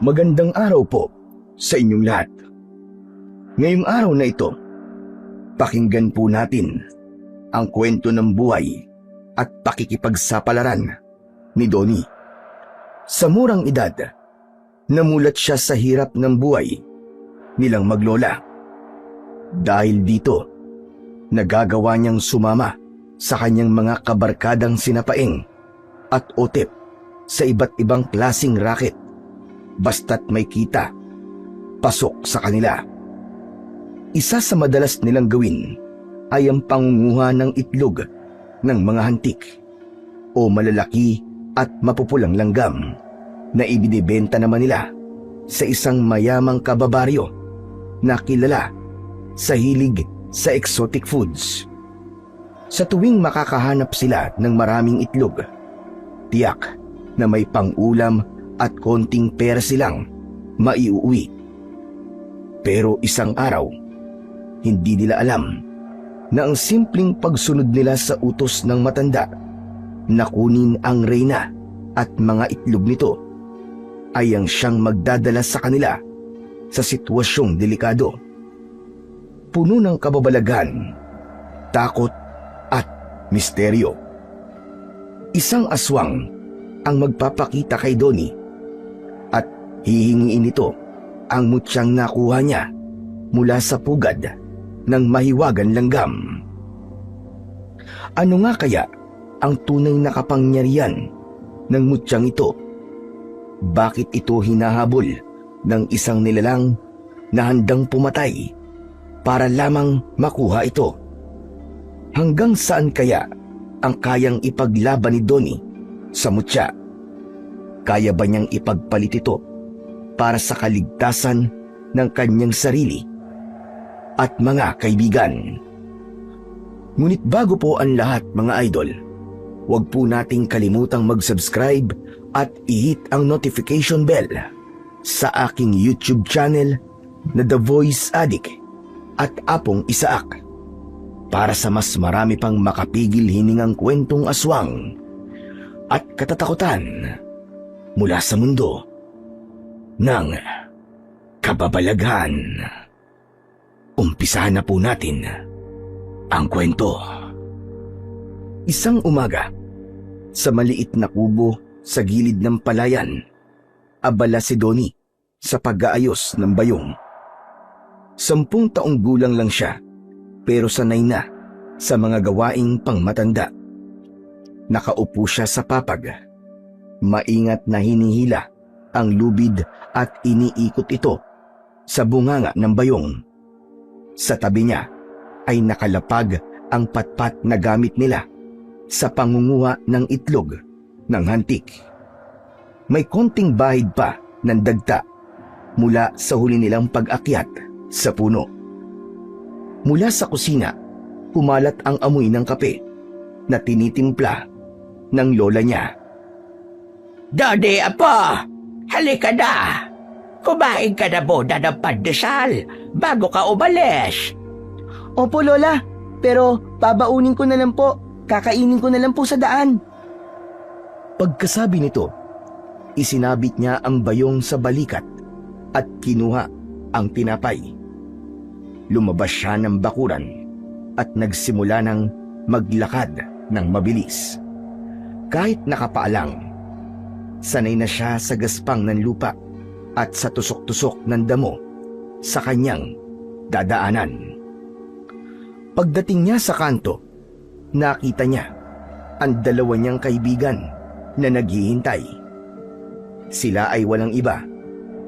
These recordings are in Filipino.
Magandang araw po sa inyong lahat. Ngayong araw na ito, pakinggan po natin ang kwento ng buhay at pakikipagsapalaran ni Donnie. Sa murang edad, namulat siya sa hirap ng buhay nilang maglola. Dahil dito, nagagawa niyang sumama sa kanyang mga kabarkadang sinapaing at otep sa iba't ibang klasing racket. Basta't may kita, pasok sa kanila. Isa sa madalas nilang gawin ay ang pangunguha ng itlog ng mga hantik o malalaki at mapupulang langgam na ibinibenta naman nila sa isang mayamang kababaryo na kilala sa hilig sa exotic foods. Sa tuwing makakahanap sila ng maraming itlog, tiyak na may pang-ulam at konting pera silang maiuwi. Pero isang araw, hindi nila alam na ang simpleng pagsunod nila sa utos ng matanda na kunin ang reyna at mga itlog nito ay ang siyang magdadala sa kanila sa sitwasyong delikado. Puno ng kababalaghan, takot at misteryo. Isang aswang ang magpapakita kay Donnie at hihingiin nito ang mutyang nakuha niya mula sa pugad ng mahiwagan langgam. Ano nga kaya ang tunay na kapangyarihan ng mutyang ito? Bakit ito hinahabol ng isang nilalang na handang pumatay para lamang makuha ito? Hanggang saan kaya ang kayang ipaglaban ni Donnie sa mutya? Kaya ba niyang ipagpalit ito para sa kaligtasan ng kanyang sarili at mga kaibigan? Ngunit bago po ang lahat, mga idol, huwag po nating kalimutang mag-subscribe at i-hit ang notification bell sa aking YouTube channel na The Voice Addict at Apong Isaak para sa mas marami pang makapigil hiningang kwentong aswang at katatakutan mula sa mundo ng kababalaghan. Umpisahan na po natin ang kwento. Isang umaga, sa maliit na kubo sa gilid ng palayan, abala si Donnie sa pag-aayos ng bayong. 10 taong gulang lang siya, pero sanay na sa mga gawaing pangmatanda. Nakaupo siya sa papag. Maingat na hinihila ang lubid at iniikot ito sa bunganga ng bayong. Sa tabi niya ay nakalapag ang patpat na gamit nila sa pangunguha ng itlog ng hantik. May konting bahid pa ng dagta mula sa huli nilang pag-akyat sa puno. Mula sa kusina, kumalat ang amoy ng kape na tinitimpla ng lola niya. Daddy, Apo! Halika na! Kumain ka na muna ng pandesal bago ka umalis. Opo, Lola. Pero babaunin ko na lang po. Kakainin ko na lang po sa daan. Pagkasabi nito, isinabit niya ang bayong sa balikat at kinuha ang tinapay. Lumabas siya ng bakuran at nagsimula ng maglakad ng mabilis. Kahit nakapaalang, sanay na siya sa gaspang ng lupa at sa tusok-tusok ng damo sa kanyang dadaanan. Pagdating niya sa kanto, nakita niya ang 2 niyang kaibigan na naghihintay. Sila ay walang iba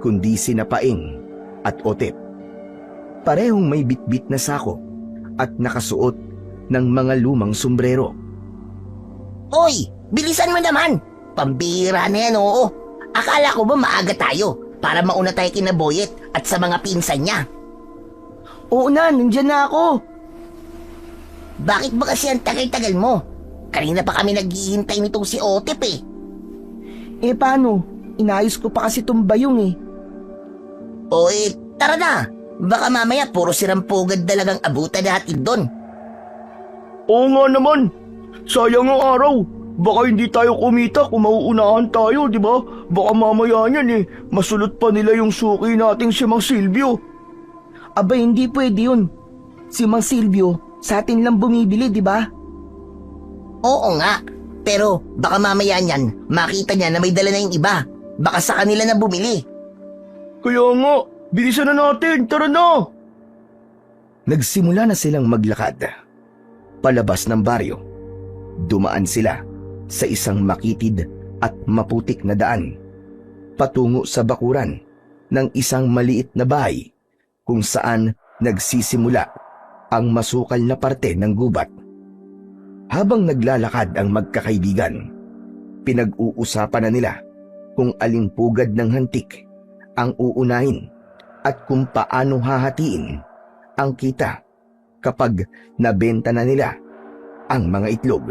kundi sina Paing at Otep. Parehong may bitbit na sako at nakasuot ng mga lumang sombrero. Oy, bilisan mo naman! Pambira na yan, oo. Akala ko ba maaga tayo para mauna tayo kina Boyet at sa mga pinsan niya? Oo na, nandyan na ako. Bakit ba kasi ang tagal-tagal mo? Kanina pa kami naghihintay nitong si Otep eh. Eh paano? Inayos ko pa kasi itong bayong eh. O tara na. Baka mamaya puro sirampugad talagang abutan natin doon. Oo nga naman, sayang ang araw. Baka hindi tayo kumita kung mauunahan tayo, di ba? Baka mamaya niyan masulot pa nila yung suki nating si Mang Silvio. Aba, hindi pwede yun. Si Mang Silvio, sa atin lang bumibili, di ba? Oo nga, pero baka mamaya niyan makita niya na may dala na yung iba. Baka sa kanila na bumili. Kaya nga, bilisan na natin, tara na! Nagsimula na silang maglakad. Palabas ng baryo. Dumaan sila sa isang makitid at maputik na daan. Patungo sa bakuran ng isang maliit na bahay kung saan nagsisimula ang masukal na parte ng gubat. Habang naglalakad ang magkakaibigan, pinag-uusapan na nila kung aling pugad ng hantik ang uunahin at kung paano hahatiin ang kita kapag nabenta na nila ang mga itlog.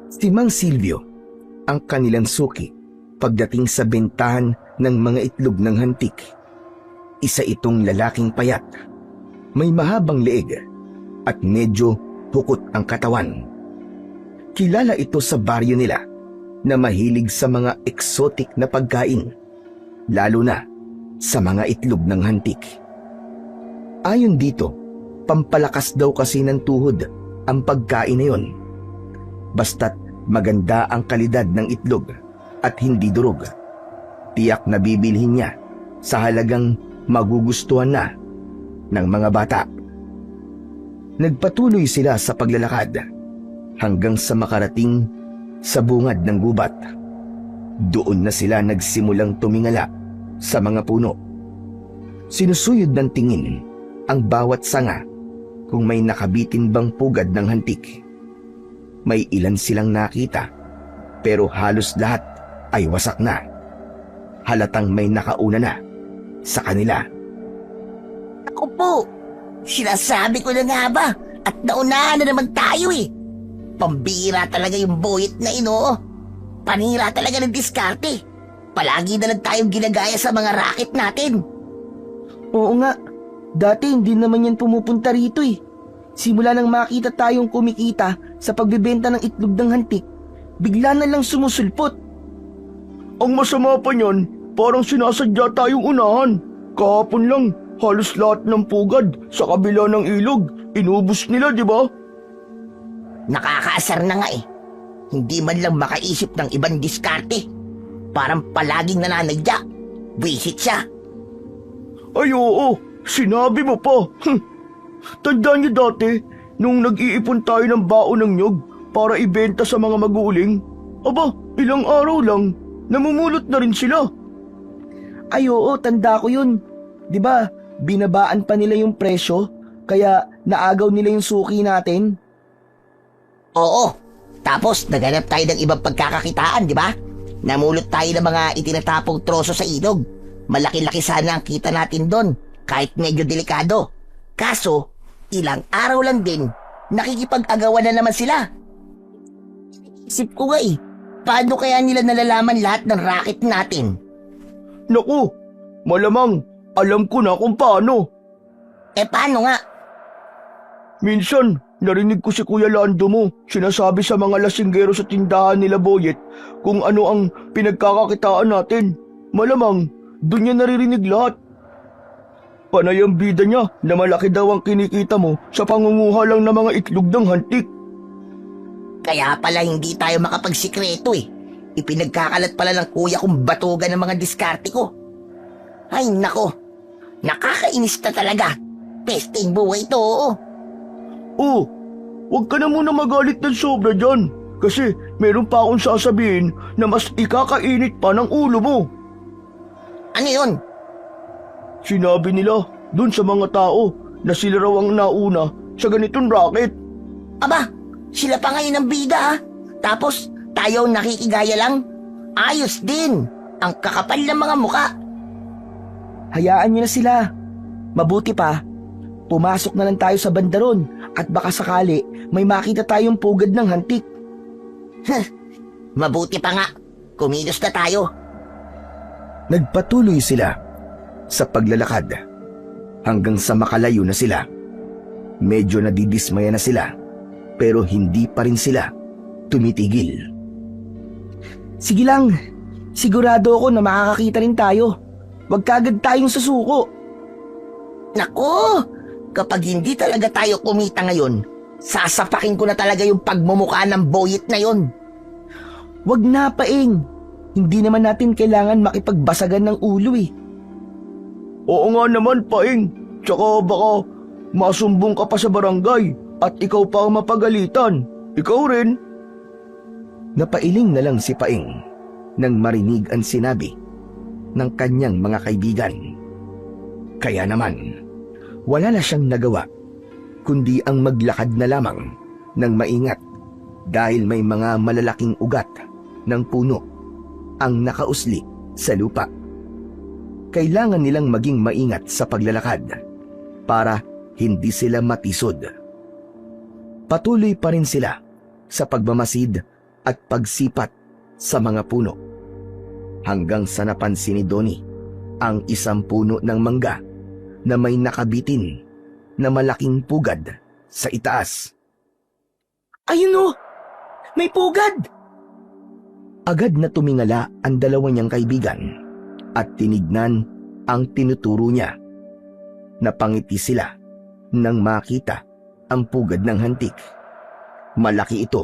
Si Mang Silvio ang kanilang suki pagdating sa bentahan ng mga itlog ng hantik. Isa itong lalaking payat, may mahabang leeg at medyo hukot ang katawan. Kilala ito sa baryo nila na mahilig sa mga eksotik na pagkain, lalo na sa mga itlog ng hantik. Ayon dito, pampalakas daw kasi ng tuhod ang pagkain na yun. Basta't maganda ang kalidad ng itlog at hindi durog, tiyak na bibilhin niya sa halagang magugustuhan na ng mga bata. Nagpatuloy sila sa paglalakad hanggang sa makarating sa bungad ng gubat. Doon na sila nagsimulang tumingala sa mga puno. Sinusuyod ng tingin ang bawat sanga kung may nakabitin bang pugad ng hantik. May ilan silang nakita pero halos lahat ay wasak na. Halatang may nakauna na sa kanila. Ako po, sinasabi ko na nga ba at naunahan na naman tayo eh. Pambira talaga yung boyet na ino. Panira talaga ng diskarte. Palagi na lang tayong ginagaya sa mga racket natin. Oo nga, dati hindi naman yan pumupunta rito eh. Simula nang makita tayong kumikita sa pagbebenta ng itlog ng hantik, bigla na lang sumusulpot. Ang masama pa niyan, parang sinasadya tayong unahan. Kahapon lang, halos lahat ng pugad sa kabila ng ilog, inubos nila, di ba? Nakakaasar na nga eh. Hindi man lang makaisip ng ibang diskarte. Parang palaging nananadya. Visit siya. Ay oo, sinabi mo pa. Tandaan niyo dati, nung nag-iipon tayo ng baon ng nyog para ibenta sa mga maguling, aba, ilang araw lang, namumulot na rin sila. Ay oo, tanda ko yun. Di ba, binabaan pa nila yung presyo, kaya naagaw nila yung suki natin. Oo. Tapos naganap tayo ng ibang pagkakakitaan, di ba? Namulot tayo ng mga itinatapong troso sa ilog. Malaki-laki sana ang kita natin doon, kahit medyo delikado. Kaso, ilang araw lang din, nakikipag-agawan na naman sila. Isip ko nga eh, paano kaya nila nalalaman lahat ng racket natin? Naku, malamang alam ko na kung paano. Paano nga? Minsan, narinig ko si Kuya Lando mo sinasabi sa mga lasinggero sa tindahan nila Boyet kung ano ang pinagkakakitaan natin. Malamang, doon niya naririnig lahat. Panay ang bida niya na malaki daw ang kinikita mo sa pangunguha lang ng mga itlog ng hantik. Kaya pala hindi tayo makapagsikreto eh. Ipinagkakalat pala ng kuya kong batugan ng mga diskarte ko. Ay nako, nakakainis na talaga. Pesting buhay to, oo. Oh, huwag ka na muna magalit ng sobra dyan. Kasi meron pa akong sasabihin na mas ikakainit pa ng ulo mo. Ano yun? Sinabi nila dun sa mga tao na sila raw ang nauna sa ganitong racket. Aba, sila pa ngayon ang bida ha. Tapos tayo nakikigaya lang. Ayos din. Ang kakapal ng mga muka. Hayaan nyo na sila. Mabuti pa, pumasok na lang tayo sa bandaron at baka sakali may makita tayong pugad ng hantik. Mabuti pa nga. Kumilos na tayo. Nagpatuloy sila sa paglalakad hanggang sa makalayo na sila. Medyo nadidismaya na sila pero hindi pa rin sila tumitigil. Sige lang, sigurado ako na makakakita rin tayo. Huwag kagad tayong susuko. Nako, kapag hindi talaga tayo kumita ngayon, sasapakin ko na talaga yung pagmumukha ng boyet na yon. Huwag na, Paeng. Hindi naman natin kailangan makipagbasagan ng ulo eh. Oo nga naman, Paeng. Tsaka baka masumbong ka pa sa barangay at ikaw pa ang mapagalitan. Ikaw rin. Napailing na lang si Paeng nang marinig ang sinabi ng kanyang mga kaibigan. Kaya naman, wala na siyang nagawa kundi ang maglakad na lamang ng maingat dahil may mga malalaking ugat ng puno ang nakausli sa lupa. Kailangan nilang maging maingat sa paglalakad para hindi sila matisod. Patuloy pa rin sila sa pagmamasid at pagsipat sa mga puno hanggang sa napansin ni Donnie ang isang puno ng mangga na may nakabitin na malaking pugad sa itaas. Ayun oh! May pugad! Agad na tumingala ang dalawa niyang kaibigan at tinignan ang tinuturo niya. Napangiti sila nang makita ang pugad ng hantik. Malaki ito,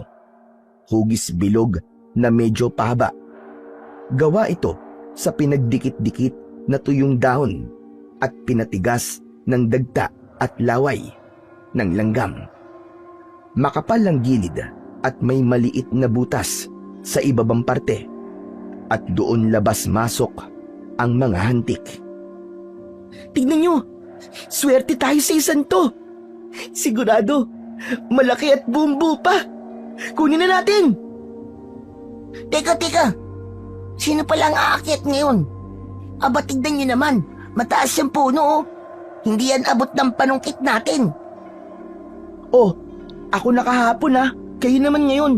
hugis bilog na medyo pahaba. Gawa ito sa pinagdikit-dikit na tuyong dahon at pinatigas ng dagta at laway ng langgam. Makapal ang gilid at may maliit na butas sa ibabang parte at doon labas-masok ang mga hantik. Tignan nyo! Swerte tayo sa isan to! Sigurado, malaki at bumbu pa! Kunin na natin! Teka! Sino palang aakyat ngayon? Aba, tignan nyo naman. Mataas yung puno, oh. Hindi yan abot ng panungkit natin. Oh, ako na kahapon ah. Kayo naman ngayon.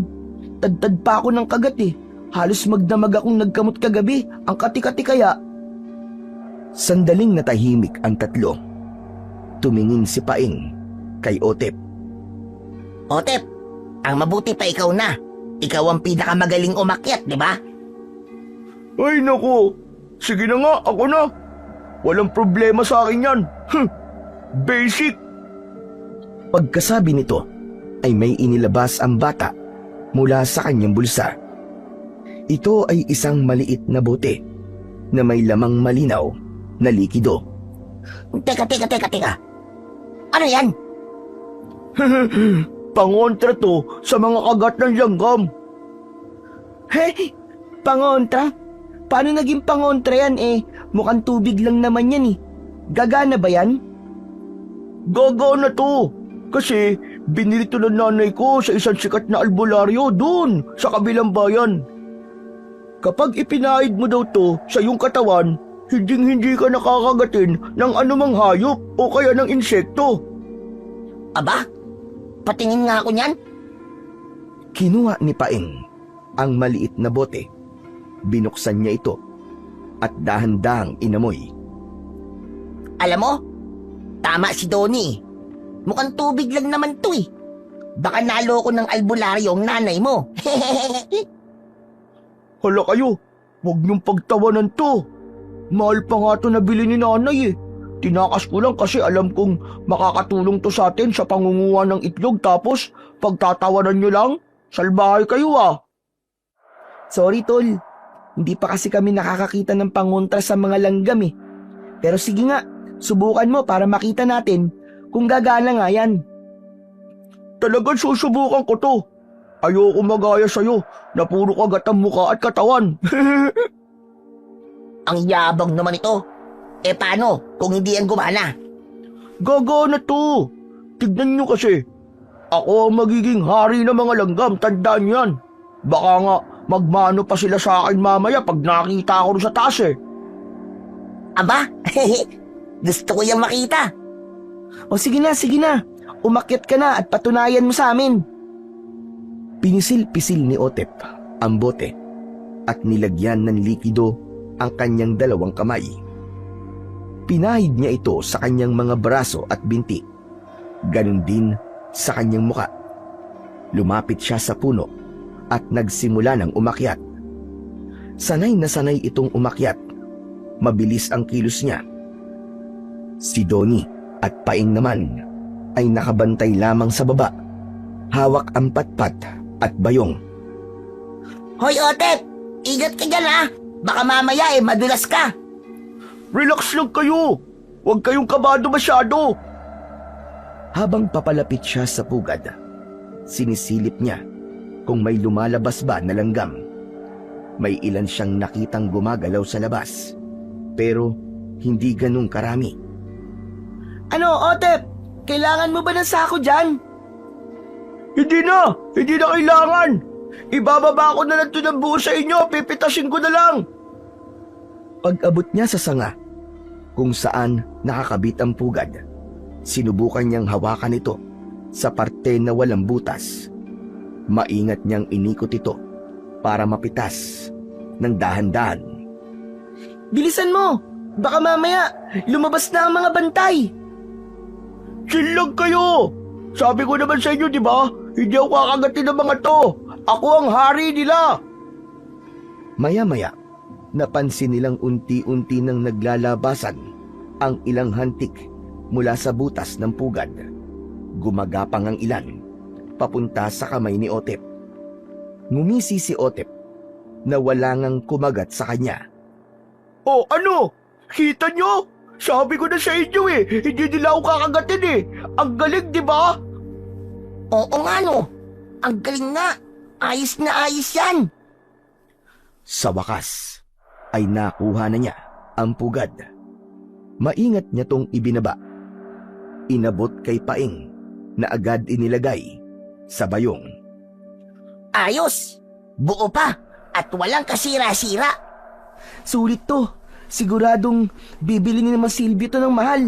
Tad-tad pa ako ng kagat eh. Halos magdamag akong nagkamot kagabi. Ang kati-kati kaya. Sandaling natahimik ang tatlo. Tumingin si Paeng kay Otep. Otep, ang mabuti pa ikaw na. Ikaw ang pinakamagaling umakyat, di ba? Ay naku, sige na nga, ako na. Walang problema sa akin yan. Basic. Pagkasabi nito ay may inilabas ang bata mula sa kanyang bulsa. Ito ay isang maliit na bote na may lamang malinaw na likido. Teka. Ano yan? Pangontra to sa mga kagat ng langgam. Hey, pangontra? Paano naging pangontra yan eh? Mukhang tubig lang naman yan eh. Gagana ba yan? Gagana to. Kasi binili to ng nanay ko sa isang sikat na albularyo doon sa kabilang bayan. Kapag ipinahid mo daw to sa iyong katawan, hindi ka nakakagatin ng anumang hayop o kaya ng insekto. Aba, patingin nga ako niyan. Kinuha ni Paeng ang maliit na bote. Binuksan niya ito at dahan-dahang inamoy. Alam mo, tama si Donnie. Mukhang tubig lang naman to eh. Baka naloko ng albularyo ang nanay mo. Hala kayo, huwag niyong pagtawanan to. Mahal pa nga to nabili ni nanay eh. Tinakas ko lang kasi alam kong makakatulong to sa atin sa pangunguha ng itlog tapos pagtatawanan niyo lang, salbahay kayo ah. Sorry tol, hindi pa kasi kami nakakakita ng pangontra sa mga langgam eh. Pero sige nga, subukan mo para makita natin kung gagana nga yan. Talagang susubukan ko to. Ayoko magaya sa'yo na puro kagat ang mukha at katawan. Ang yabang naman ito. Eh paano kung hindi yan gumana? Gagana to. Tignan nyo kasi. Ako ang magiging hari ng mga langgam, tandaan yan. Baka nga magmano pa sila sa akin mamaya pag nakita ako sa taas eh. Aba, gusto ko yung makita. O sige na. Umakyat ka na at patunayan mo sa amin. Pinisil-pisil ni Otep ang bote at nilagyan ng likido ang kanyang dalawang kamay. Pinahid niya ito sa kanyang mga braso at binti. Ganon din sa kanyang muka. Lumapit siya sa puno at nagsimula ng umakyat. Sanay na sanay itong umakyat. Mabilis ang kilos niya. Si Donnie at Paing naman ay nakabantay lamang sa baba. Hawak ang patpat at bayong. Hoy, Otep! Ingat ka dyan, ha? Baka mamaya madulas ka. Relax lang kayo! Huwag kayong kabado masyado! Habang papalapit siya sa pugad, sinisilip niya kung may lumalabas ba na langgam. May ilan siyang nakitang gumagalaw sa labas, pero hindi ganun karami. Ano, Otep? Kailangan mo ba ng sako dyan? Hindi na kailangan! Ibababa ko na lang ito ng buo sa inyo, pipitasin ko na lang! Pag-abot niya sa sanga, kung saan nakakabit ang pugad, sinubukan niyang hawakan ito sa parte na walang butas. Maingat niyang inikot ito para mapitas ng dahan-dahan. Bilisan mo! Baka mamaya lumabas na ang mga bantay. Chill lang kayo! Sabi ko naman sa inyo, di ba? Hindi ako kakagatin ng mga to! Ako ang hari nila! Maya-maya, napansin nilang unti-unti nang naglalabasan ang ilang hantik mula sa butas ng pugad. Gumagapang ang ilan, papunta sa kamay ni Otep. Ngumisi si Otep na wala ngang kumagat sa kanya. Oh, ano? Kita nyo? Sabi ko na sa inyo hindi nila ako kakagatin Ang galing, di ba? Oo nga, no? Ang galing nga. Ayos na ayos yan. Sa wakas, ay nakuha na niya ang pugad. Maingat niya tong ibinaba. Inabot kay Paing na agad inilagay sa bayong. Ayos. Buo pa. At walang kasira-sira. Sulit to. Siguradong bibili ni naman Silvio to ng mahal.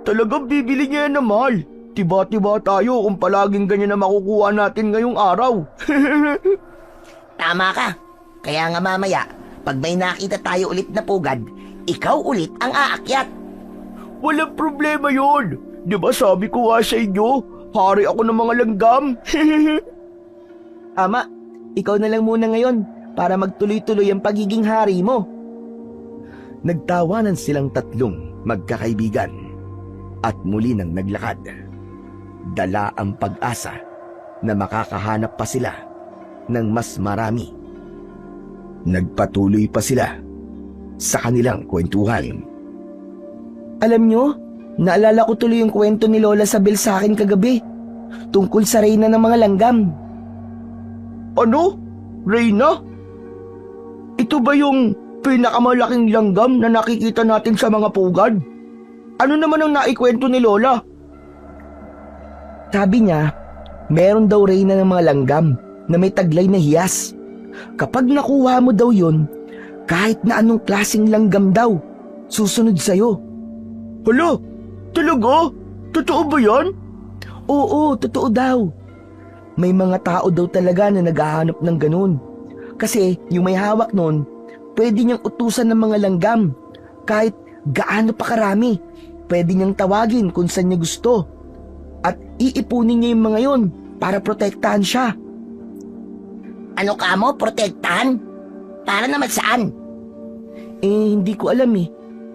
Talagang bibili niya yan na mahal. Tiba-tiba tayo kung palaging ganyan na makukuha natin ngayong araw. Tama ka. Kaya nga mamaya, pag may nakita tayo ulit na pugad, ikaw ulit ang aakyat. Walang problema yon. Di ba sabi ko nga sa inyo, hari ako ng mga langgam. Ama, ikaw na lang muna ngayon para magtuloy-tuloy ang pagiging hari mo. Nagtawanan silang tatlong magkakaibigan at muli nang naglakad. Dala ang pag-asa na makakahanap pa sila ng mas marami. Nagpatuloy pa sila sa kanilang kwentuhan. Alam nyo, naalala ko tuloy yung kwento ni Lola Sabel sa akin kagabi tungkol sa reyna ng mga langgam. Ano? Reyna? Ito ba yung pinakamalaking langgam na nakikita natin sa mga pugad? Ano naman ang naikwento ni Lola? Sabi niya, meron daw reyna ng mga langgam na may taglay na hiyas. Kapag nakuha mo daw yun, kahit na anong klaseng langgam daw, susunod sa'yo. Hala, talaga? Totoo ba yan? Oo, totoo daw. May mga tao daw talaga na naghahanap ng ganun. Kasi yung may hawak nun, pwede niyang utusan ng mga langgam. Kahit gaano pa karami, pwede niyang tawagin kung saan niya gusto. At iipunin niya yung mga yun para protektahan siya. Ano ka mo, protektahan? Para naman saan? Hindi ko alam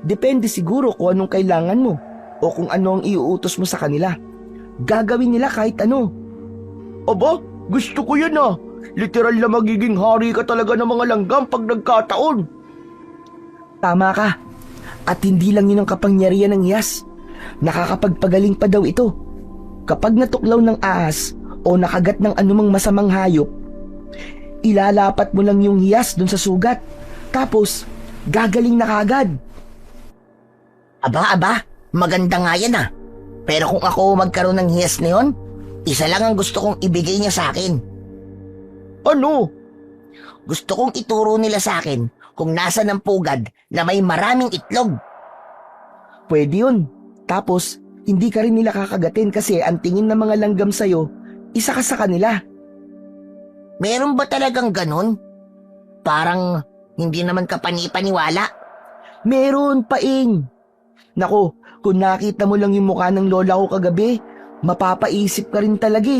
Depende siguro kung anong kailangan mo o kung ano ang iuutos mo sa kanila. Gagawin nila kahit ano. Aba, gusto ko yan Literal na magiging hari ka talaga ng mga langgam pag nagkataon. Tama ka. At hindi lang yun ang kapangyarihan ng hiyas. Nakakapagpagaling pa daw ito. Kapag natuklaw ng ahas o nakagat ng anumang masamang hayop, ilalapat mo lang yung hiyas dun sa sugat. Tapos, gagaling na kagad. Aba, maganda nga yan Pero kung ako magkaroon ng hiyas na yun, isa lang ang gusto kong ibigay niya sa akin. Ano? Gusto kong ituro nila sa akin kung nasa ng pugad na may maraming itlog. Pwede yun. Tapos, hindi ka rin nila kakagatin kasi ang tingin ng mga langgam sa'yo, isa ka sa kanila. Meron ba talagang ganun? Parang hindi naman ka panipaniwala. Meron, Paing. Nako, kung nakita mo lang yung mukha ng lola ko kagabi, mapapaisip ka rin talaga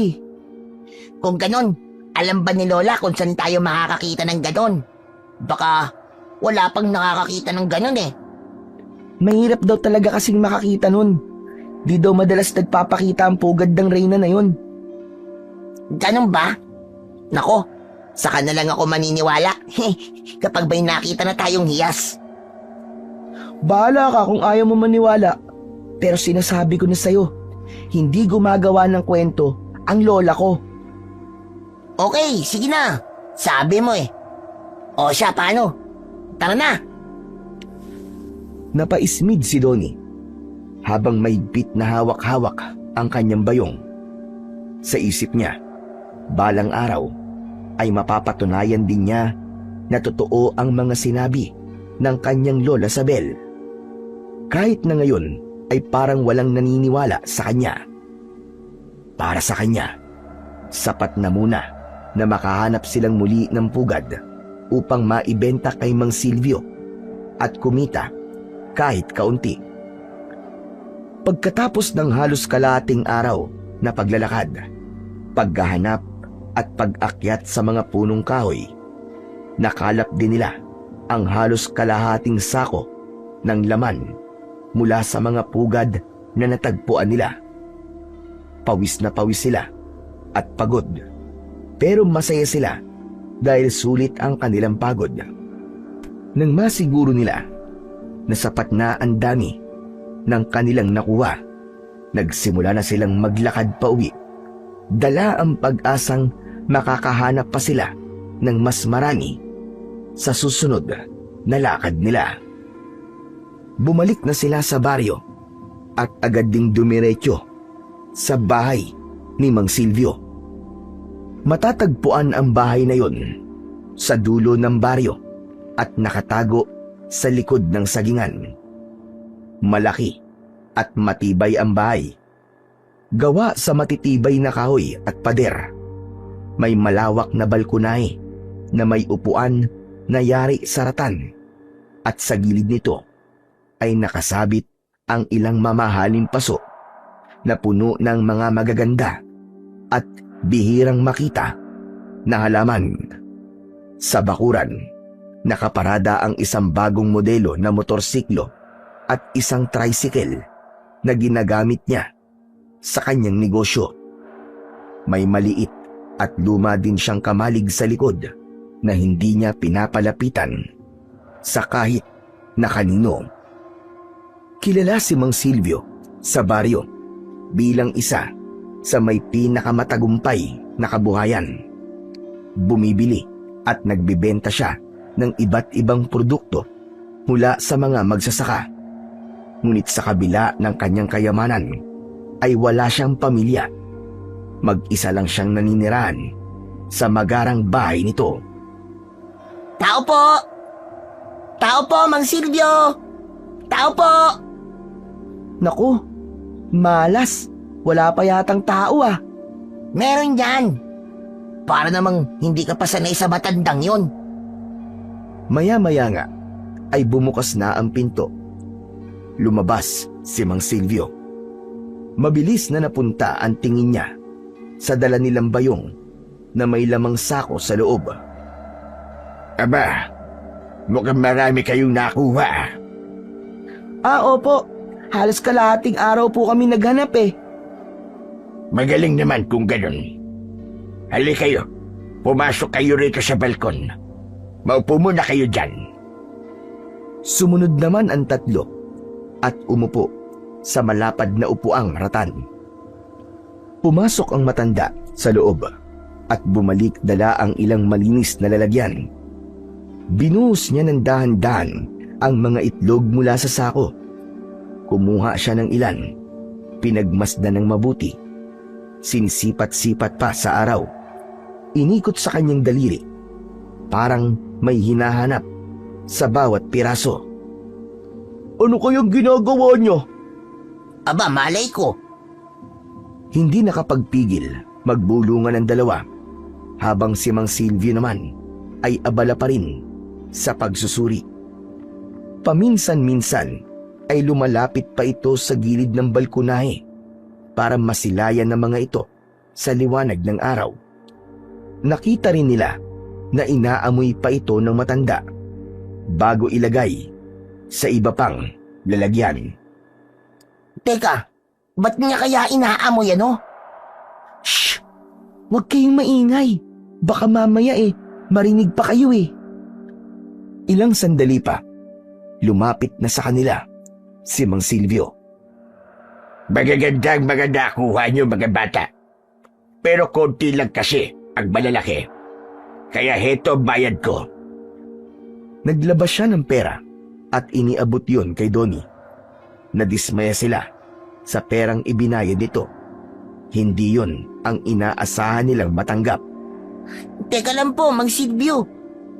Kung ganun, Alam ba ni Lola kung saan tayo makakakita ng ganon? Baka wala pang nakakakita ng ganon eh. Mahirap daw talaga kasing makakita nun. Di daw madalas nagpapakita ang pugad ng reyna na yun. Ganon ba? Nako, saka na lang ako maniniwala kapag may nakita na tayong hiyas. Bahala ka kung ayaw mo maniwala. Pero sinasabi ko na sa'yo, hindi gumagawa ng kwento ang lola ko. Okay, sige na. Sabi mo eh. O siya, paano? Tara na. Napaismid si Donnie habang mahigpit na hawak-hawak ang kanyang bayong. Sa isip niya, balang araw ay mapapatunayan din niya na totoo ang mga sinabi ng kanyang lola Sabel. Kahit na ngayon ay parang walang naniniwala sa kanya. Para sa kanya, sapat na muna na makahanap silang muli ng pugad upang maibenta kay Mang Silvio at kumita kahit kaunti. Pagkatapos ng halos kalahating araw na paglalakad, paghahanap at pag-akyat sa mga punong kahoy, nakalap din nila ang halos kalahating sako ng laman mula sa mga pugad na natagpuan nila. Pawis na pawis sila at pagod, pero masaya sila dahil sulit ang kanilang pagod. Nang masiguro nila na sapat na ang dami ng kanilang nakuha, nagsimula na silang maglakad pa uwi. Dala ang pag-asang makakahanap pa sila ng mas marami sa susunod na lakad nila. Bumalik na sila sa baryo at agad ding dumiretso sa bahay ni Mang Silvio. Matatagpuan ang bahay na yon sa dulo ng baryo at nakatago sa likod ng sagingan. Malaki at matibay ang bahay. Gawa sa matitibay na kahoy at pader. May malawak na balkonahe na may upuan na yari sa ratan. At sa gilid nito ay nakasabit ang ilang mamahaling paso na puno ng mga magaganda at bihirang makita na halaman. Sa bakuran, nakaparada ang isang bagong modelo na motorsiklo at isang tricycle na ginagamit niya sa kanyang negosyo. May maliit at luma din siyang kamalig sa likod na hindi niya pinapalapitan sa kahit na kanino. Kilala si Mang Silvio sa baryo bilang isa sa may pinakamatagumpay na kabuhayan. Bumibili at nagbibenta siya ng iba't ibang produkto mula sa mga magsasaka. Ngunit sa kabila ng kanyang kayamanan ay wala siyang pamilya. Mag-isa lang siyang naninirahan sa magarang bahay nito. Tao po! Tao po, Mang Silvio! Tao po! Naku, malas. Wala pa yatang tao ah. Meron dyan. Para namang hindi ka pa sanay sa matandang yon. Maya-maya nga ay bumukas na ang pinto. Lumabas si Mang Silvio. Mabilis na napunta ang tingin niya sa dala nilang bayong na may lamang sako sa loob. Aba, mukhang marami kayong nakuha. Opo. Halos kalahating araw po kami naghanap eh. Magaling naman kung ganun. Hali kayo, pumasok kayo rito sa balkon. Maupo muna kayo dyan. Sumunod naman ang tatlo at umupo sa malapad na upuang ratan. Pumasok ang matanda sa loob at bumalik dala ang ilang malinis na lalagyan. Binuhos niya ng dahan-dahan ang mga itlog mula sa sako. Kumuha siya ng ilan, pinagmasdan ng mabuti, sinisipat-sipat pa sa araw. Inikot sa kanyang daliri, parang may hinahanap sa bawat piraso. Ano kayang ginagawa niyo? Aba, malay ko. Hindi nakapagpigil magbulungan ang dalawa habang si Mang Silvio naman ay abala pa rin sa pagsusuri. Paminsan-minsan ay lumalapit pa ito sa gilid ng balkonahe para masilayan ng mga ito sa liwanag ng araw. Nakita rin nila na inaamoy pa ito ng matanda bago ilagay sa iba pang lalagyan. Teka, ba't niya kaya inaamoy ano? Shh! Huwag kayong maingay. Baka mamaya marinig pa kayo eh. Ilang sandali pa, lumapit na sa kanila si Mang Silvio. Magagandang mga nakuha niyo mga bata. Pero konti lang kasi ang malalaki. Kaya heto ang bayad ko. Naglabas siya ng pera at iniabot yun kay Donnie. Nadismaya sila sa perang ibinayad nito. Hindi yun ang inaasahan nilang matanggap. Teka lang po, Mang Silvio.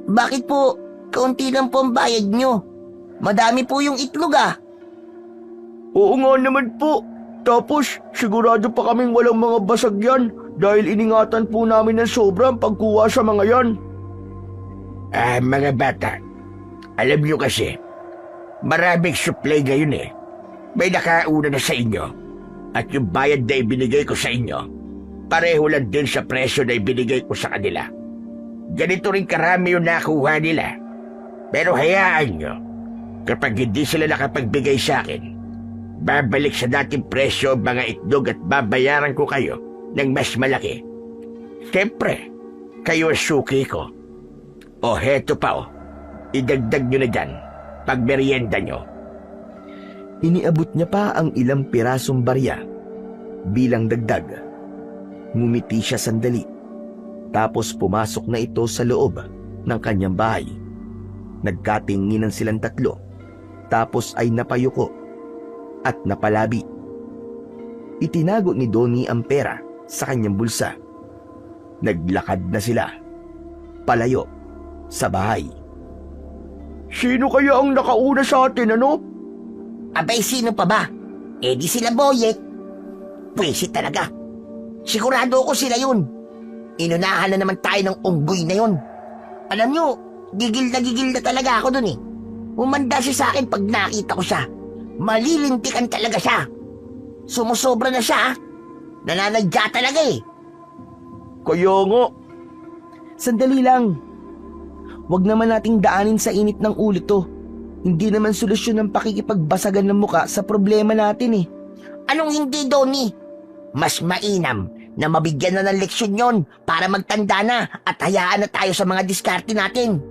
Bakit po kaunti lang po ang bayad nyo? Madami po yung itlog ah. Oo nga naman po. Tapos sigurado pa kaming walang mga basag yan dahil iningatan po namin ng sobrang pagkuha sa mga yan. Mga bata, alam niyo kasi, maraming supply ngayon eh. May nakauna na sa inyo. At yung bayad na ibinigay ko sa inyo, pareho lang din sa presyo na ibinigay ko sa kanila. Ganito rin karami yung nakuha nila. Pero hayaan nyo, kapag hindi sila nakapagbigay sa akin, babalik sa dating presyo ang mga itlog at babayaran ko kayo ng mas malaki. Siyempre, kayo ang suki ko. O heto pa idagdag nyo na dyan pag merienda nyo. Iniabot niya pa ang ilang pirasong barya bilang dagdag. Ngumiti siya sandali. Tapos pumasok na ito sa loob ng kanyang bahay. Nagkatinginan silang tatlo. Tapos ay napayuko at napalabi. Itinago ni Donnie ang pera sa kanyang bulsa. Naglakad na sila palayo sa bahay. Sino kaya ang nakauna sa atin ano? Abay, sino pa ba? Eh di sila Boyet. Pwisit talaga. Sigurado ako sila yun. Inunahan na naman tayo ng unggoy na yun. Alam nyo, gigil na talaga ako dun eh. Umanda siya sa akin pag nakita ko siya. Malilintikan talaga siya. Sumusobra na siya. Nananadya talaga eh. Kaya nga. Sandali lang. Huwag naman nating daanin sa init ng ulo to. Hindi naman solusyon ng pakikipagbasagan ng muka sa problema natin eh. Anong hindi, Donnie? Mas mainam na mabigyan na ng leksyon yon para magtanda na at hayaan na tayo sa mga diskarte natin.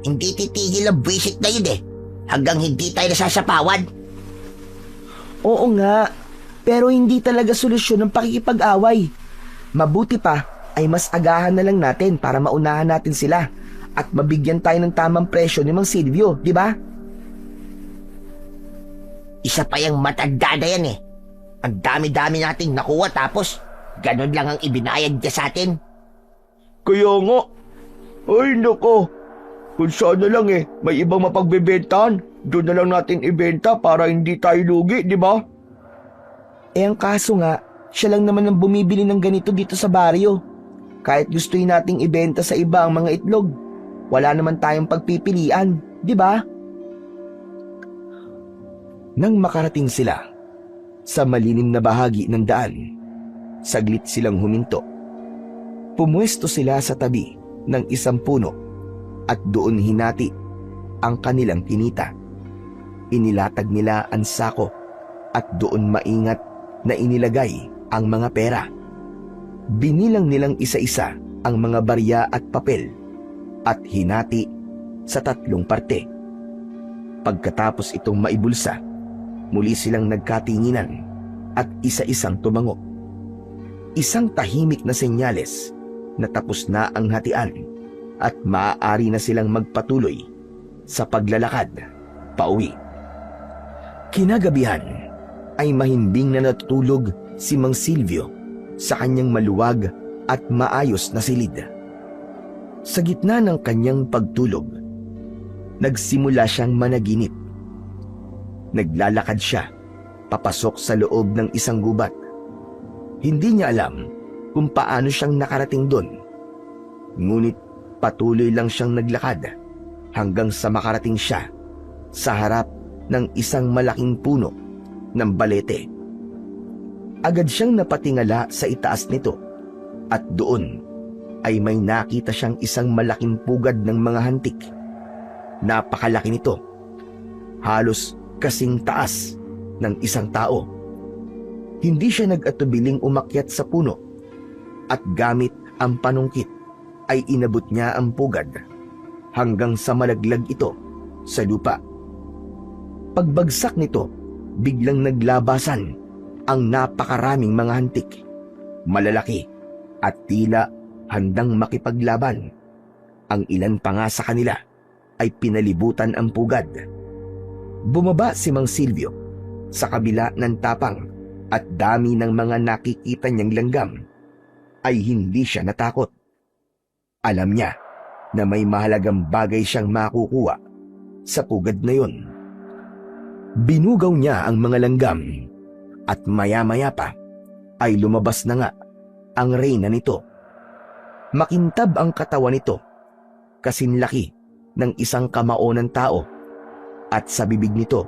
Hindi titigil ang buwisit na yun eh. Hanggang hindi tayo nasasapawad. Oo nga. Pero hindi talaga solusyon ng pakikipag-away. Mabuti pa ay mas agahan na lang natin para maunahan natin sila at mabigyan tayo ng tamang presyo ni Mang Silvio, di ba? Isa pa yung matanda na yan eh. Ang dami-dami nating nakuha tapos ganun lang ang ibinayad niya sa atin. Kaya nga. Ay nako. Kung sana lang may ibang mapagbebentahan, doon na lang natin ibenta para hindi tayo lugi, di ba? Ang kaso nga, siya lang naman ang bumibili ng ganito dito sa baryo. Kahit gustuin nating ibenta sa iba ang mga itlog, wala naman tayong pagpipilian, di ba? Nang makarating sila sa malilim na bahagi ng daan, saglit silang huminto. Pumuesto sila sa tabi ng isang puno at doon hinati ang kanilang kinita. Inilatag nila ang sako at doon maingat na inilagay ang mga pera. Binilang nilang isa-isa ang mga barya at papel at hinati sa 3 parte. Pagkatapos itong maibulsa, muli silang nagkatinginan at isa-isang tumango. Isang tahimik na senyales na tapos na ang hatian at maaari na silang magpatuloy sa paglalakad pauwi. Kinagabihan ay mahimbing na natutulog si Mang Silvio sa kanyang maluwag at maayos na silid. Sa gitna ng kanyang pagtulog, nagsimula siyang managinip. Naglalakad siya papasok sa loob ng isang gubat. Hindi niya alam kung paano siyang nakarating doon. Ngunit patuloy lang siyang naglakad hanggang sa makarating siya sa harap ng isang malaking puno ng balete. Agad siyang napatingala sa itaas nito at doon ay may nakita siyang isang malaking pugad ng mga hantik. Napakalaki nito. Halos kasing taas ng isang tao. Hindi siya nag-atubiling umakyat sa puno at gamit ang panungkit ay inabot niya ang pugad hanggang sa malaglag ito sa lupa. Pagbagsak nito, biglang naglabasan ang napakaraming mga hantik, malalaki at tila handang makipaglaban. Ang ilan pa nga sa kanila ay pinalibutan ang pugad. Bumaba si Mang Silvio sa kabila ng tapang at dami ng mga nakikita niyang langgam ay hindi siya natakot. Alam niya na may mahalagang bagay siyang makukuha sa pugad na yun. Binugaw niya ang mga langgam at maya-maya pa ay lumabas na nga ang reyna nito. Makintab ang katawan nito, kasinlaki ng isang kamao ng tao, at sa bibig nito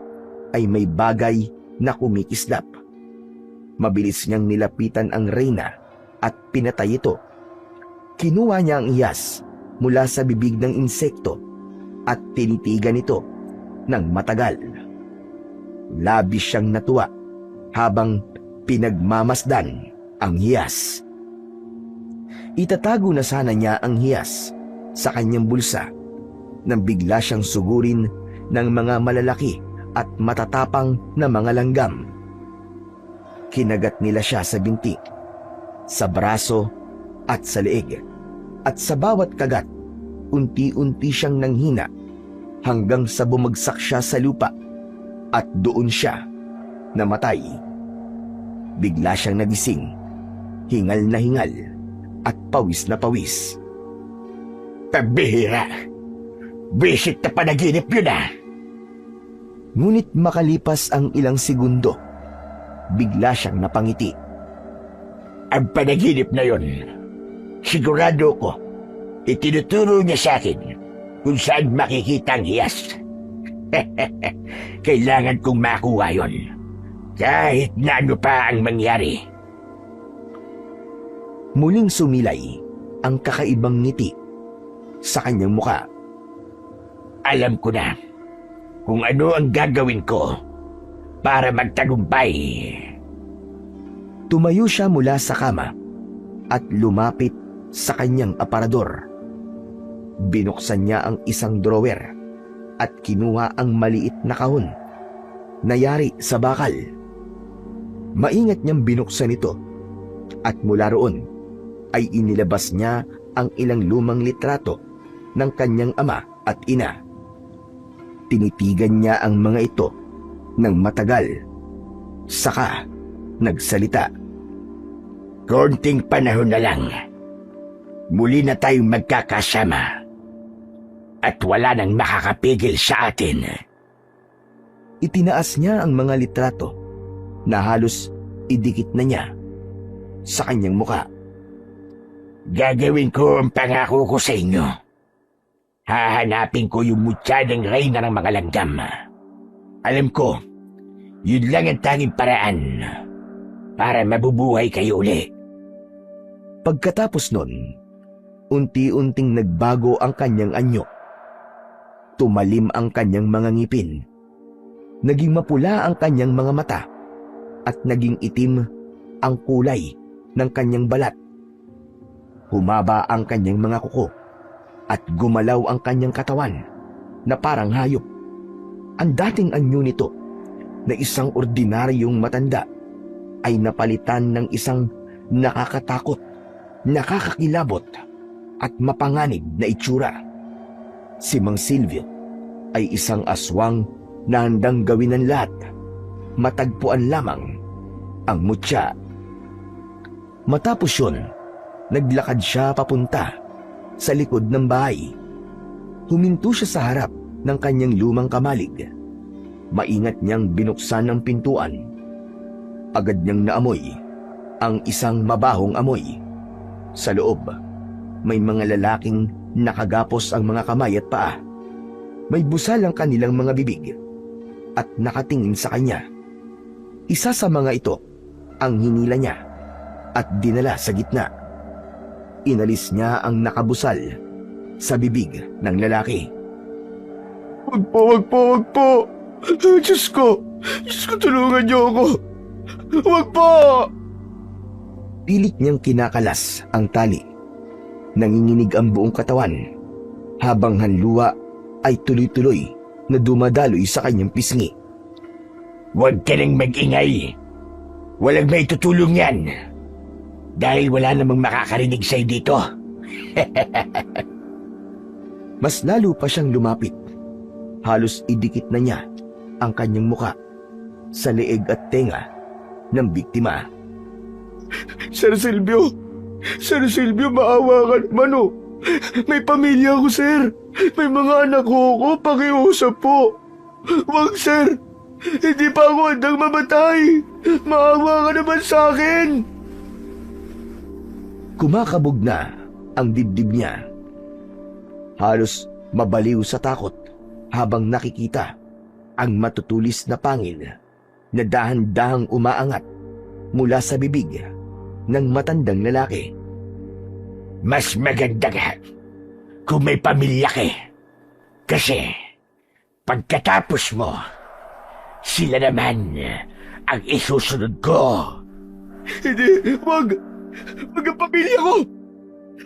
ay may bagay na kumikislap. Mabilis niyang nilapitan ang reyna at pinatay ito. Kinuha niya ang iyas mula sa bibig ng insekto at tinitigan ito ng matagal. Labis siyang natuwa habang pinagmamasdan ang hiyas. Itatago na sana niya ang hiyas sa kanyang bulsa nang bigla siyang sugurin ng mga malalaki at matatapang na mga langgam. Kinagat nila siya sa binti, sa braso at sa leeg, at sa bawat kagat, unti-unti siyang nanghina hanggang sa bumagsak siya sa lupa at doon siya namatay. Bigla siyang nagising, hingal na hingal at pawis na pawis. Pambihira! Visit na panaginip yun ah! Ngunit makalipas ang ilang segundo, bigla siyang napangiti. Ang panaginip na yun, sigurado ko, itinuturo niya sa akin kung saan makikita ang hiyas. Kailangan kong makuha yun, kahit na ano pa ang mangyari. Muling sumilay ang kakaibang ngiti sa kanyang muka. Alam ko na kung ano ang gagawin ko para magtagumpay. Tumayo siya mula sa kama at lumapit sa kanyang aparador. Binuksan niya ang isang drawer at kinuha ang maliit na kahon na yari sa bakal. Maingat niyang binuksan ito at mula roon ay inilabas niya ang ilang lumang litrato ng kanyang ama at ina. Tinitigan niya ang mga ito ng matagal, saka nagsalita. Konting panahon na lang, muli na tayong magkakasama at wala nang makakapigil sa atin. Itinaas niya ang mga litrato na halos idikit na niya sa kanyang muka. Gagawin ko ang pangako ko sa inyo. Hahanapin ko yung mutya ng reyna ng mga langgam. Alam ko, yun lang ang tanging paraan para mabubuhay kayo uli. Pagkatapos nun, unti-unting nagbago ang kanyang anyo. Tumalim ang kanyang mga ngipin. Naging mapula ang kanyang mga mata at naging itim ang kulay ng kanyang balat. Humaba ang kanyang mga kuko at gumalaw ang kanyang katawan na parang hayop. Ang dating anyo nito na isang ordinaryong matanda ay napalitan ng isang nakakatakot, nakakakilabot at mapanganib na itsura. Si Mang Silvio ay isang aswang na handang gawin ng lahat. Matagpuan lamang ang mutya. Matapos yun, naglakad siya papunta sa likod ng bahay. Huminto siya sa harap ng kanyang lumang kamalig. Maingat niyang binuksan ang pintuan. Agad niyang naamoy ang isang mabahong amoy. Sa loob, may mga lalaking nakagapos ang mga kamay at paa. May busal ang kanilang mga bibig at nakatingin sa kanya. Isa sa mga ito ang hinila niya at dinala sa gitna. inalis niya ang nakabusal sa bibig ng lalaki. Wag po, wag po, wag po. Diyos ko, tulungan niyo ako. Wag po! Pilit niyang kinakalas ang tali. Nanginginig ang buong katawan habang hanluwa ay tuloy-tuloy na dumadaloy sa kanyang pisngi. Huwag ka nang mag-ingay. Walang may tutulong yan. Dahil wala namang makakarinig sa'yo dito. Mas lalo pa siyang lumapit. Halos idikit na niya ang kanyang muka sa leeg at tenga ng biktima. Sir Silvio, maawa ka naman oh. May pamilya ko, sir. May mga anak ko, pakiusap po. Wag, sir. Hindi pa ako handang mamatay. Maawa ka naman sa akin. Kumakabog na ang dibdib niya. Halos mabaliw sa takot habang nakikita ang matutulis na pangil na dahan-dahang umaangat mula sa bibig ng matandang lalaki. Mas maganda ka kung may pamilya ka. Kasi pagkatapos mo, sila naman ang isusunod ko. Hindi, wag. Wag ang pamilya ko.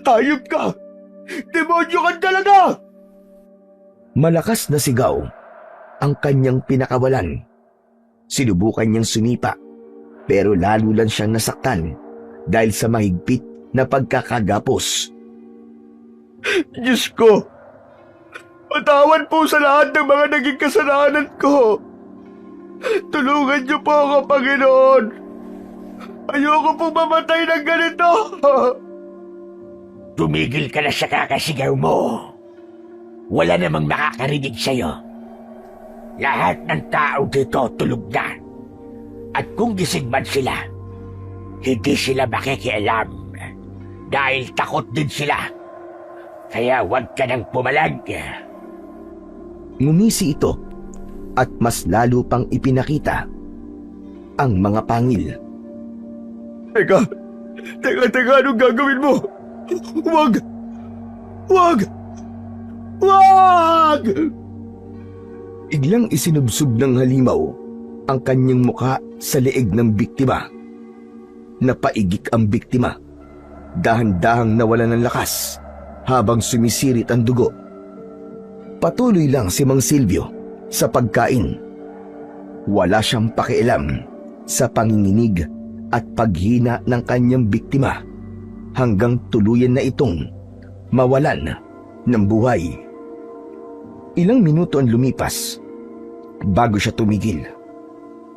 Hayop ka. Demonyo ka talaga. Malakas na sigaw ang kanyang pinakawalan. Sinubukan niyang sumipa pero lalo lang siyang nasaktan dahil sa mahigpit na pagkakagapos. Diyos ko, patawad po sa lahat ng mga naging kasalanan ko. Tulungan niyo po ako, Panginoon. Ayoko pong mamatay ng ganito. Tumigil ka na sa kakasigaw mo. Wala namang makakarinig sa'yo. Lahat ng tao dito tulog na. At kung gising man sila, hindi sila makikialam. Dahil takot din sila. Kaya huwag ka nang pumalag. Ngumisi ito at mas lalo pang ipinakita ang mga pangil. Teka, anong gagawin mo? Wag! Biglang isinubsob ng halimaw ang kanyang muka sa leeg ng biktima. Napaigik ang biktima. Dahan-dahang nawalan ng lakas habang sumisirit ang dugo. Patuloy lang si Mang Silvio sa pagkain. Wala siyang pakialam sa panginginig at paghina ng kanyang biktima hanggang tuluyan na itong mawalan ng buhay. Ilang minuto ang lumipas bago siya tumigil.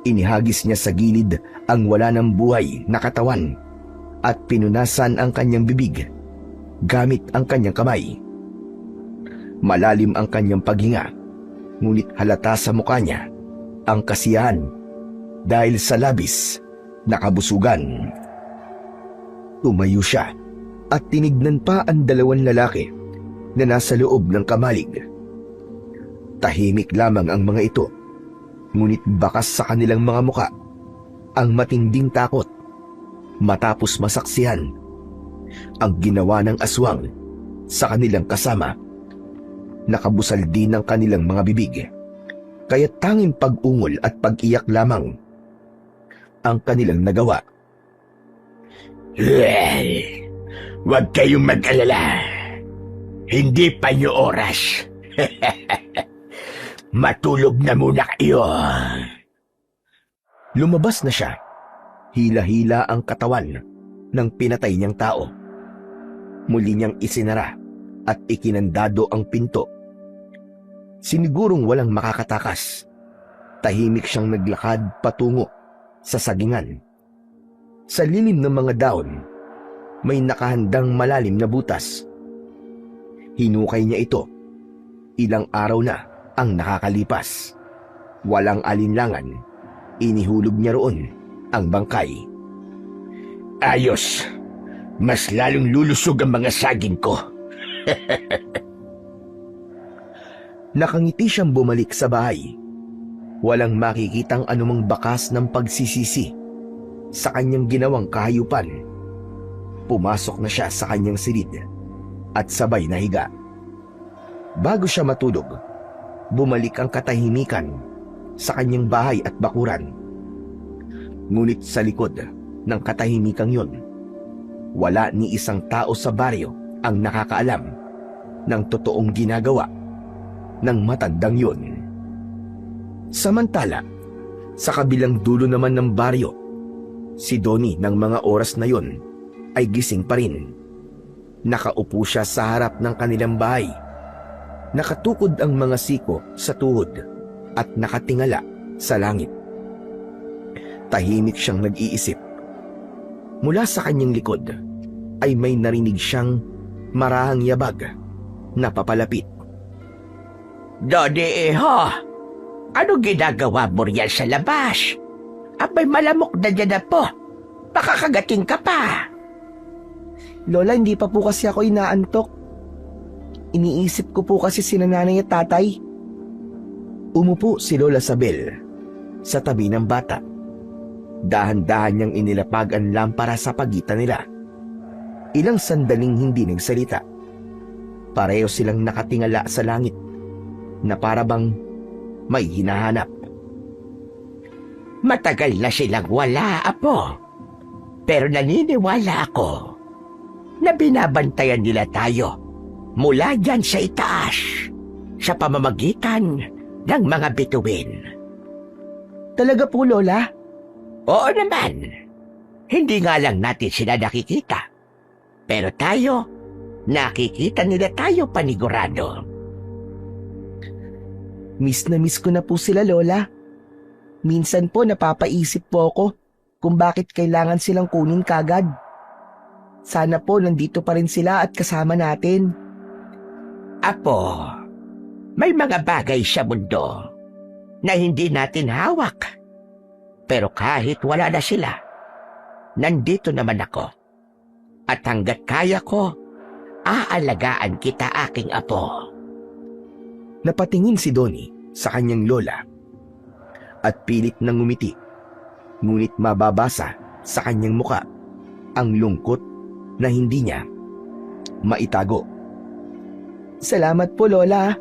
Inihagis niya sa gilid ang wala ng buhay na katawan at pinunasan ang kanyang bibig gamit ang kanyang kamay. Malalim ang kanyang paghinga, ngunit halata sa mukha niya ang kasiyahan dahil sa labis na kabusugan. Tumayo siya at tinignan pa ang dalawang lalaki na nasa loob ng kamalig. Tahimik lamang ang mga ito, ngunit bakas sa kanilang mga muka ang matinding takot matapos masaksihan ang ginawa ng aswang sa kanilang kasama. Nakabusal din ang kanilang mga bibig, kaya tanging pag-ungol at pag-iyak lamang ang kanilang nagawa. Well, huwag kayong mag-alala. Hindi pa niyo oras. Matulog na muna kayo. Lumabas na siya. Hila-hila ang katawan ng pinatay niyang tao. Muli niyang isinara at ikinandado ang pinto. Sinigurong walang makakatakas. Tahimik siyang naglakad patungo sa sagingan. Sa lilim ng mga daon, may nakahandang malalim na butas. Hinukay niya ito. Ilang araw na ang nakakalipas. Walang alinlangan, inihulog niya roon ang bangkay. Ayos. Mas lalong lulusog ang mga saging ko. Nakangiti siyang bumalik sa bahay. Walang makikitang anumang bakas ng pagsisisi sa kanyang ginawang kahayupan. pumasok na siya sa kanyang silid at sabay nahiga. Bago siya matulog, bumalik ang katahimikan sa kanyang bahay at bakuran. Ngunit sa likod ng katahimikang yun, wala ni isang tao sa baryo ang nakakaalam ng totoong ginagawa ng matandang yun. Samantala, sa kabilang dulo naman ng baryo, si Donnie ng mga oras na yon ay gising pa rin. Nakaupo siya sa harap ng kanilang bahay. Nakatukod ang mga siko sa tuhod at nakatingala sa langit. Tahimik siyang nag-iisip. Mula sa kanyang likod ay may narinig siyang marahang yabag na papalapit. Donnie, ano ginagawa mo riyan sa labas? Abay malamok na dyan na po. Baka kagating ka pa. Lola, hindi pa po kasi ako inaantok. Iniisip ko po kasi sina nanay at tatay. Umupo si Lola Sabel sa tabi ng bata. Dahan-dahan niyang inilapag ang lampara sa pagitan nila. Ilang sandaling hindi nagsalita. Pareho silang nakatingala sa langit na para bang may hinahanap. Matagal na silang wala, Apo. Pero naniniwala ako na binabantayan nila tayo mula dyan sa itaas sa pamamagitan ng mga bituin. Talaga po, Lola? Oo naman. Hindi nga lang natin sila nakikita. Pero tayo, nakikita nila tayo panigurado. Miss na miss ko na po sila, Lola. Minsan po napapaisip po ako kung bakit kailangan silang kunin kagad. Sana po nandito pa rin sila at kasama natin. Apo, may mga bagay sa mundo na hindi natin hawak. Pero kahit wala na sila, nandito naman ako. At hanggat kaya ko, aalagaan kita, aking apo. Napatingin si Donnie sa kanyang lola at pilit na ngumiti, ngunit mababasa sa kanyang muka ang lungkot na hindi niya maitago. Salamat po, Lola.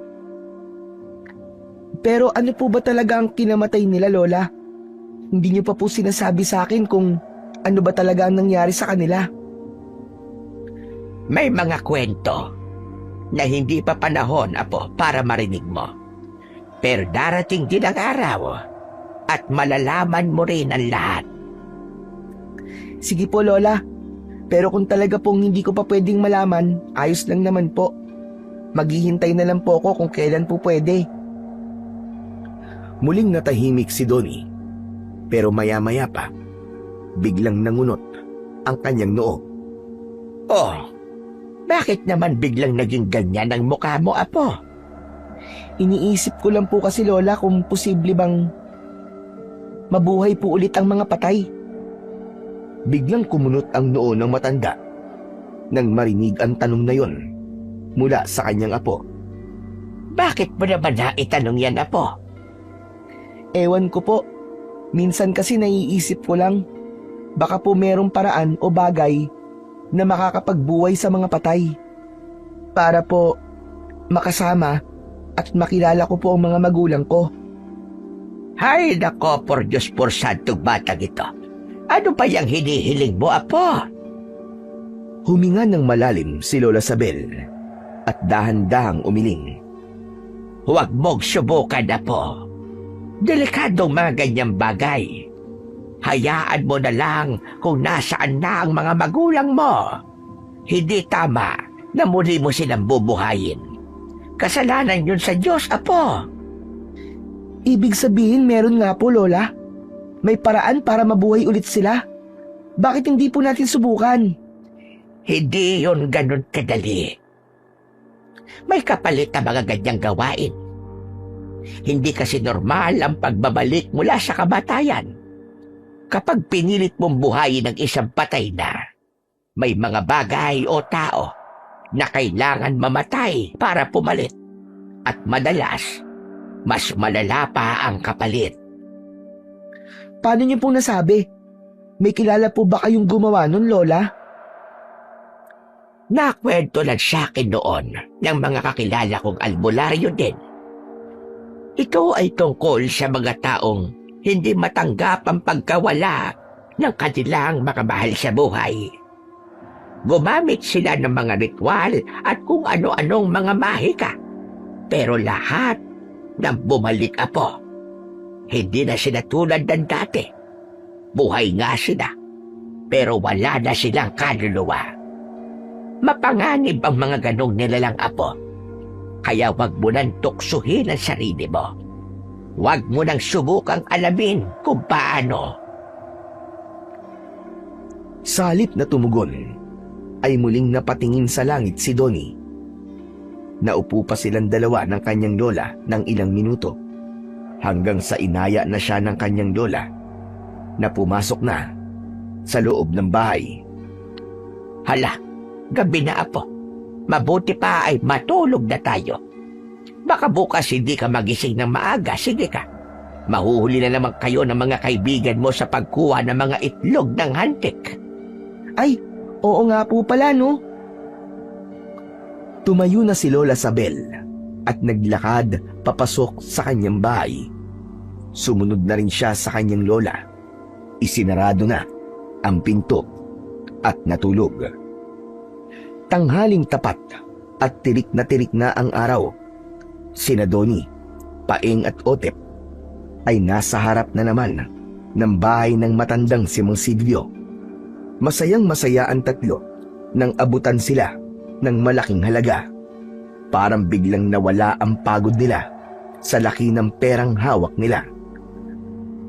Pero ano po ba talaga ang kinamatay nila, Lola? Hindi niyo pa po sinasabi sa akin kung ano ba talaga ang nangyari sa kanila. May mga kwento na hindi pa panahon, Apo, para marinig mo. Pero darating din ang araw at malalaman mo rin ang lahat. Sige po, Lola. Pero kung talaga pong hindi ko pa pwedeng malaman, ayos lang naman po. Maghihintay na lang po ako kung kailan po pwede. Muling natahimik si Donnie, pero maya-maya pa, biglang nangunot ang kanyang noo. Oh, bakit naman biglang naging ganyan ang mukha mo, Apo? Iniisip ko lang po kasi, Lola, kung posible bang mabuhay po ulit ang mga patay. Biglang kumunot ang noo ng matanda nang marinig ang tanong na yon mula sa kanyang apo. Bakit mo naman itanong yan, Apo? Ewan ko po. Minsan kasi naiisip ko lang, baka po merong paraan o bagay na makakapagbuhay sa mga patay. Para po makasama at makilala ko po ang mga magulang ko. Hay nako, por Diyos, por santong batang ito. Ano pa yung hinihiling mo, Apo? Huminga ng malalim si Lola Sabel at dahan-dahang umiling. Huwag mong subukan, Apo. Delikadong mga ganyang bagay. Hayaan mo na lang kung nasaan na ang mga magulang mo. Hindi tama na muli mo silang bubuhayin. Kasalanan yun sa Diyos, Apo. Ibig sabihin meron nga po, Lola. May paraan para mabuhay ulit sila. Bakit hindi po natin subukan? Hindi yun ganun kadali. May kapalit na mga ganyang gawain. Hindi kasi normal ang pagbabalik mula sa kamatayan. Kapag pinilit mong buhayin ang isang patay na, may mga bagay o tao na kailangan mamatay para pumalit. At madalas, mas malala pa ang kapalit. Paano niyo po nasabi? May kilala po ba kayong gumawa nun, Lola? Nakwento lang sa akin noon ng mga kakilala kong albularyo din. Ito ay tungkol sa mga taong hindi matanggap ang pagkawala ng kanilang mga mahal sa buhay. Gumamit sila ng mga ritual at kung ano-anong mga mahika. Pero lahat nang bumalik apo. Hindi na sila tulad ng dati. Buhay nga sila, pero wala na silang kaluluwa. Mapanganib ang mga ganong nilalang apo. Kaya wag mo nang tuksuhin ang sarili mo. Wag mo nang subukang alamin kung paano. Sa halip na tumugon, ay muling napatingin sa langit si Donnie. Naupo pa silang dalawa ng kanyang lola ng ilang minuto hanggang sa inaya na siya ng kanyang lola na pumasok na sa loob ng bahay. Hala, gabi na apo. Mabuti pa ay matulog na tayo. Baka bukas hindi ka magising ng maaga, sige ka. Mahuhuli na naman kayo ng mga kaibigan mo sa pagkuha ng mga itlog ng hantik. Ay, oo nga po pala no. Tumayo na si Lola Sabel at naglakad papasok sa kanyang bahay. Sumunod na rin siya sa kanyang lola. Isinarado na ang pinto at natulog. Tanghaling tapat at tirik na ang araw. Sina Donnie, Paeng at Otep ay nasa harap na naman ng bahay ng matandang si Mang Silvio. Masayang masaya ang tatlo nang abutan sila ng malaking halaga. Parang biglang nawala ang pagod nila sa laki ng perang hawak nila.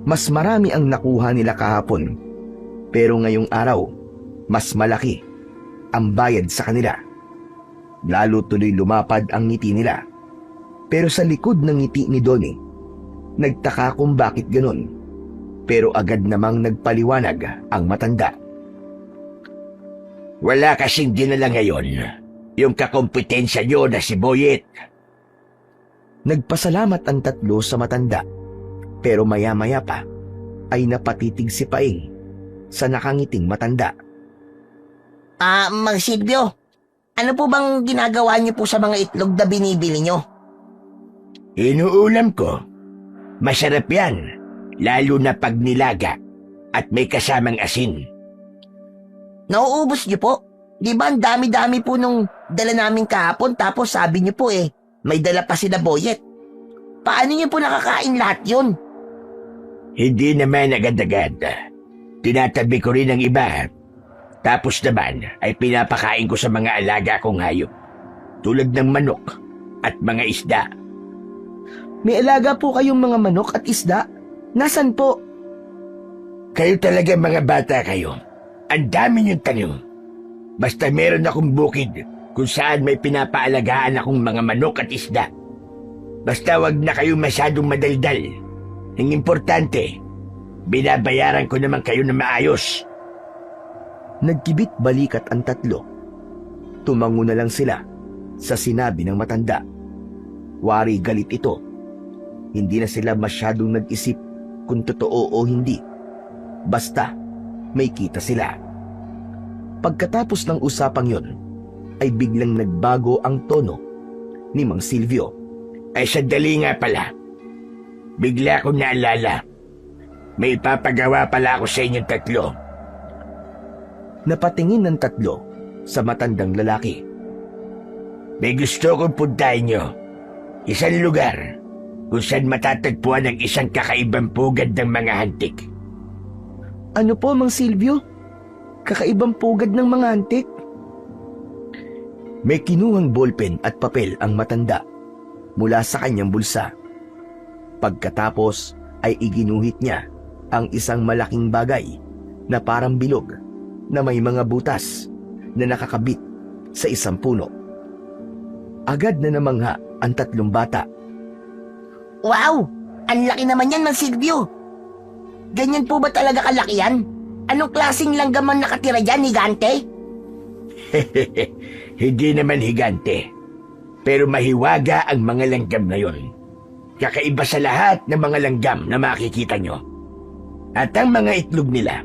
Mas marami ang nakuha nila kahapon, pero ngayong araw, mas malaki ang bayad sa kanila. Lalo tuloy lumapad ang ngiti nila. Pero sa likod ng ngiti ni Donnie, nagtaka kung bakit ganun. Pero agad namang nagpaliwanag ang matanda. Wala kasing dinala ngayon yung kakompetensya nyo na si Boyet. Nagpasalamat ang tatlo sa matanda, pero maya-maya pa ay napatitig si Paeng sa nakangiting matanda. Mang Silvio, ano po bang ginagawa niyo po sa mga itlog na binibili niyo? Inuulam ko. Masarap yan, lalo na pag nilaga at may kasamang asin. Nauubos niyo po? Di ba ang dami-dami po nung dala namin kahapon tapos sabi niyo po may dala pa sila Boyet. Paano niyo po nakakain lahat yun? Hindi naman agad-agad. Tinatabi ko rin ang iba. Tapos naman ay pinapakain ko sa mga alaga kong hayop. Tulad ng manok at mga isda. May alaga po kayong mga manok at isda? Nasaan po? Kayo talaga mga bata kayo. Ang dami niyong tanong. Basta meron akong bukid kung saan may pinapaalagaan akong mga manok at isda. Basta wag na kayo masyadong madaldal. Ang importante, binabayaran ko naman kayo na maayos. Nagkibit balikat ang tatlo. Tumango na lang sila sa sinabi ng matanda. Wari galit ito. Hindi na sila masyadong nag-isip kung totoo o hindi. Basta may kita sila. Pagkatapos ng usapang yon, ay biglang nagbago ang tono ni Mang Silvio. Ay sandali nga pala. Bigla kong naalala. May ipapagawa pala ako sa inyong tatlo. Napatingin ng tatlo sa matandang lalaki. May gusto kong puntahin nyo. Isang lugar kung saan matatagpuan ang isang kakaibang pugad ng mga hantik. Ano po, Mang Silvio? Kakaibang pugad ng mga antik? May kinuhang ballpen at papel ang matanda mula sa kanyang bulsa. Pagkatapos ay iginuhit niya ang isang malaking bagay na parang bilog na may mga butas na nakakabit sa isang puno. Agad na namangha ang tatlong bata. Wow! Ang laki naman yan, Mang Silvio! Ganyan po ba talaga kalaki yan? Anong klaseng langgam ang nakatira dyan, higante? Hindi naman higante. Pero mahiwaga ang mga langgam na yon. Kakaiba sa lahat ng mga langgam na makikita nyo. At ang mga itlog nila,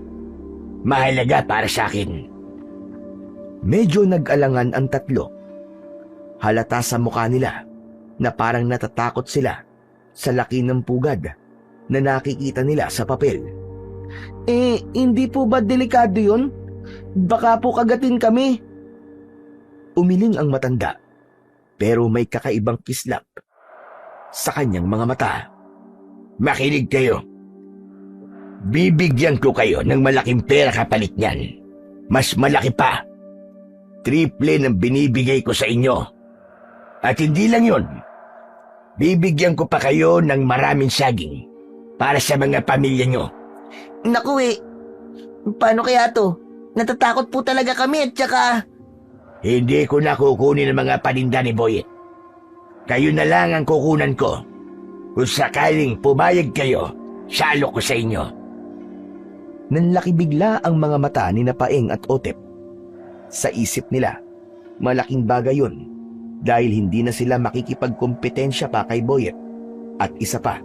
mahalaga para sa akin. Medyo nag-alangan ang tatlo. Halata sa mukha nila na parang natatakot sila sa laki ng pugad na nakikita nila sa papel. Hindi po ba delikado yun? Baka po kagatin kami. Umiling ang matanda, pero may kakaibang kislap sa kanyang mga mata. Makinig kayo. Bibigyan ko kayo ng malaking pera kapalit niyan. Mas malaki pa. Triple ng binibigay ko sa inyo. At hindi lang yun. Bibigyan ko pa kayo ng maraming saging para sa mga pamilya nyo. Naku paano kaya to? Natatakot po talaga kami at saka... Hindi ko na kukunin ang mga paninda ni Boyet. Kayo na lang ang kukunan ko. Kung sakaling pumayag kayo, salo ko sa inyo. Nanlaki bigla ang mga mata ni Napaeng at Otep. Sa isip nila, malaking bagay yun dahil hindi na sila makikipagkompetensya pa kay Boyet. At isa pa,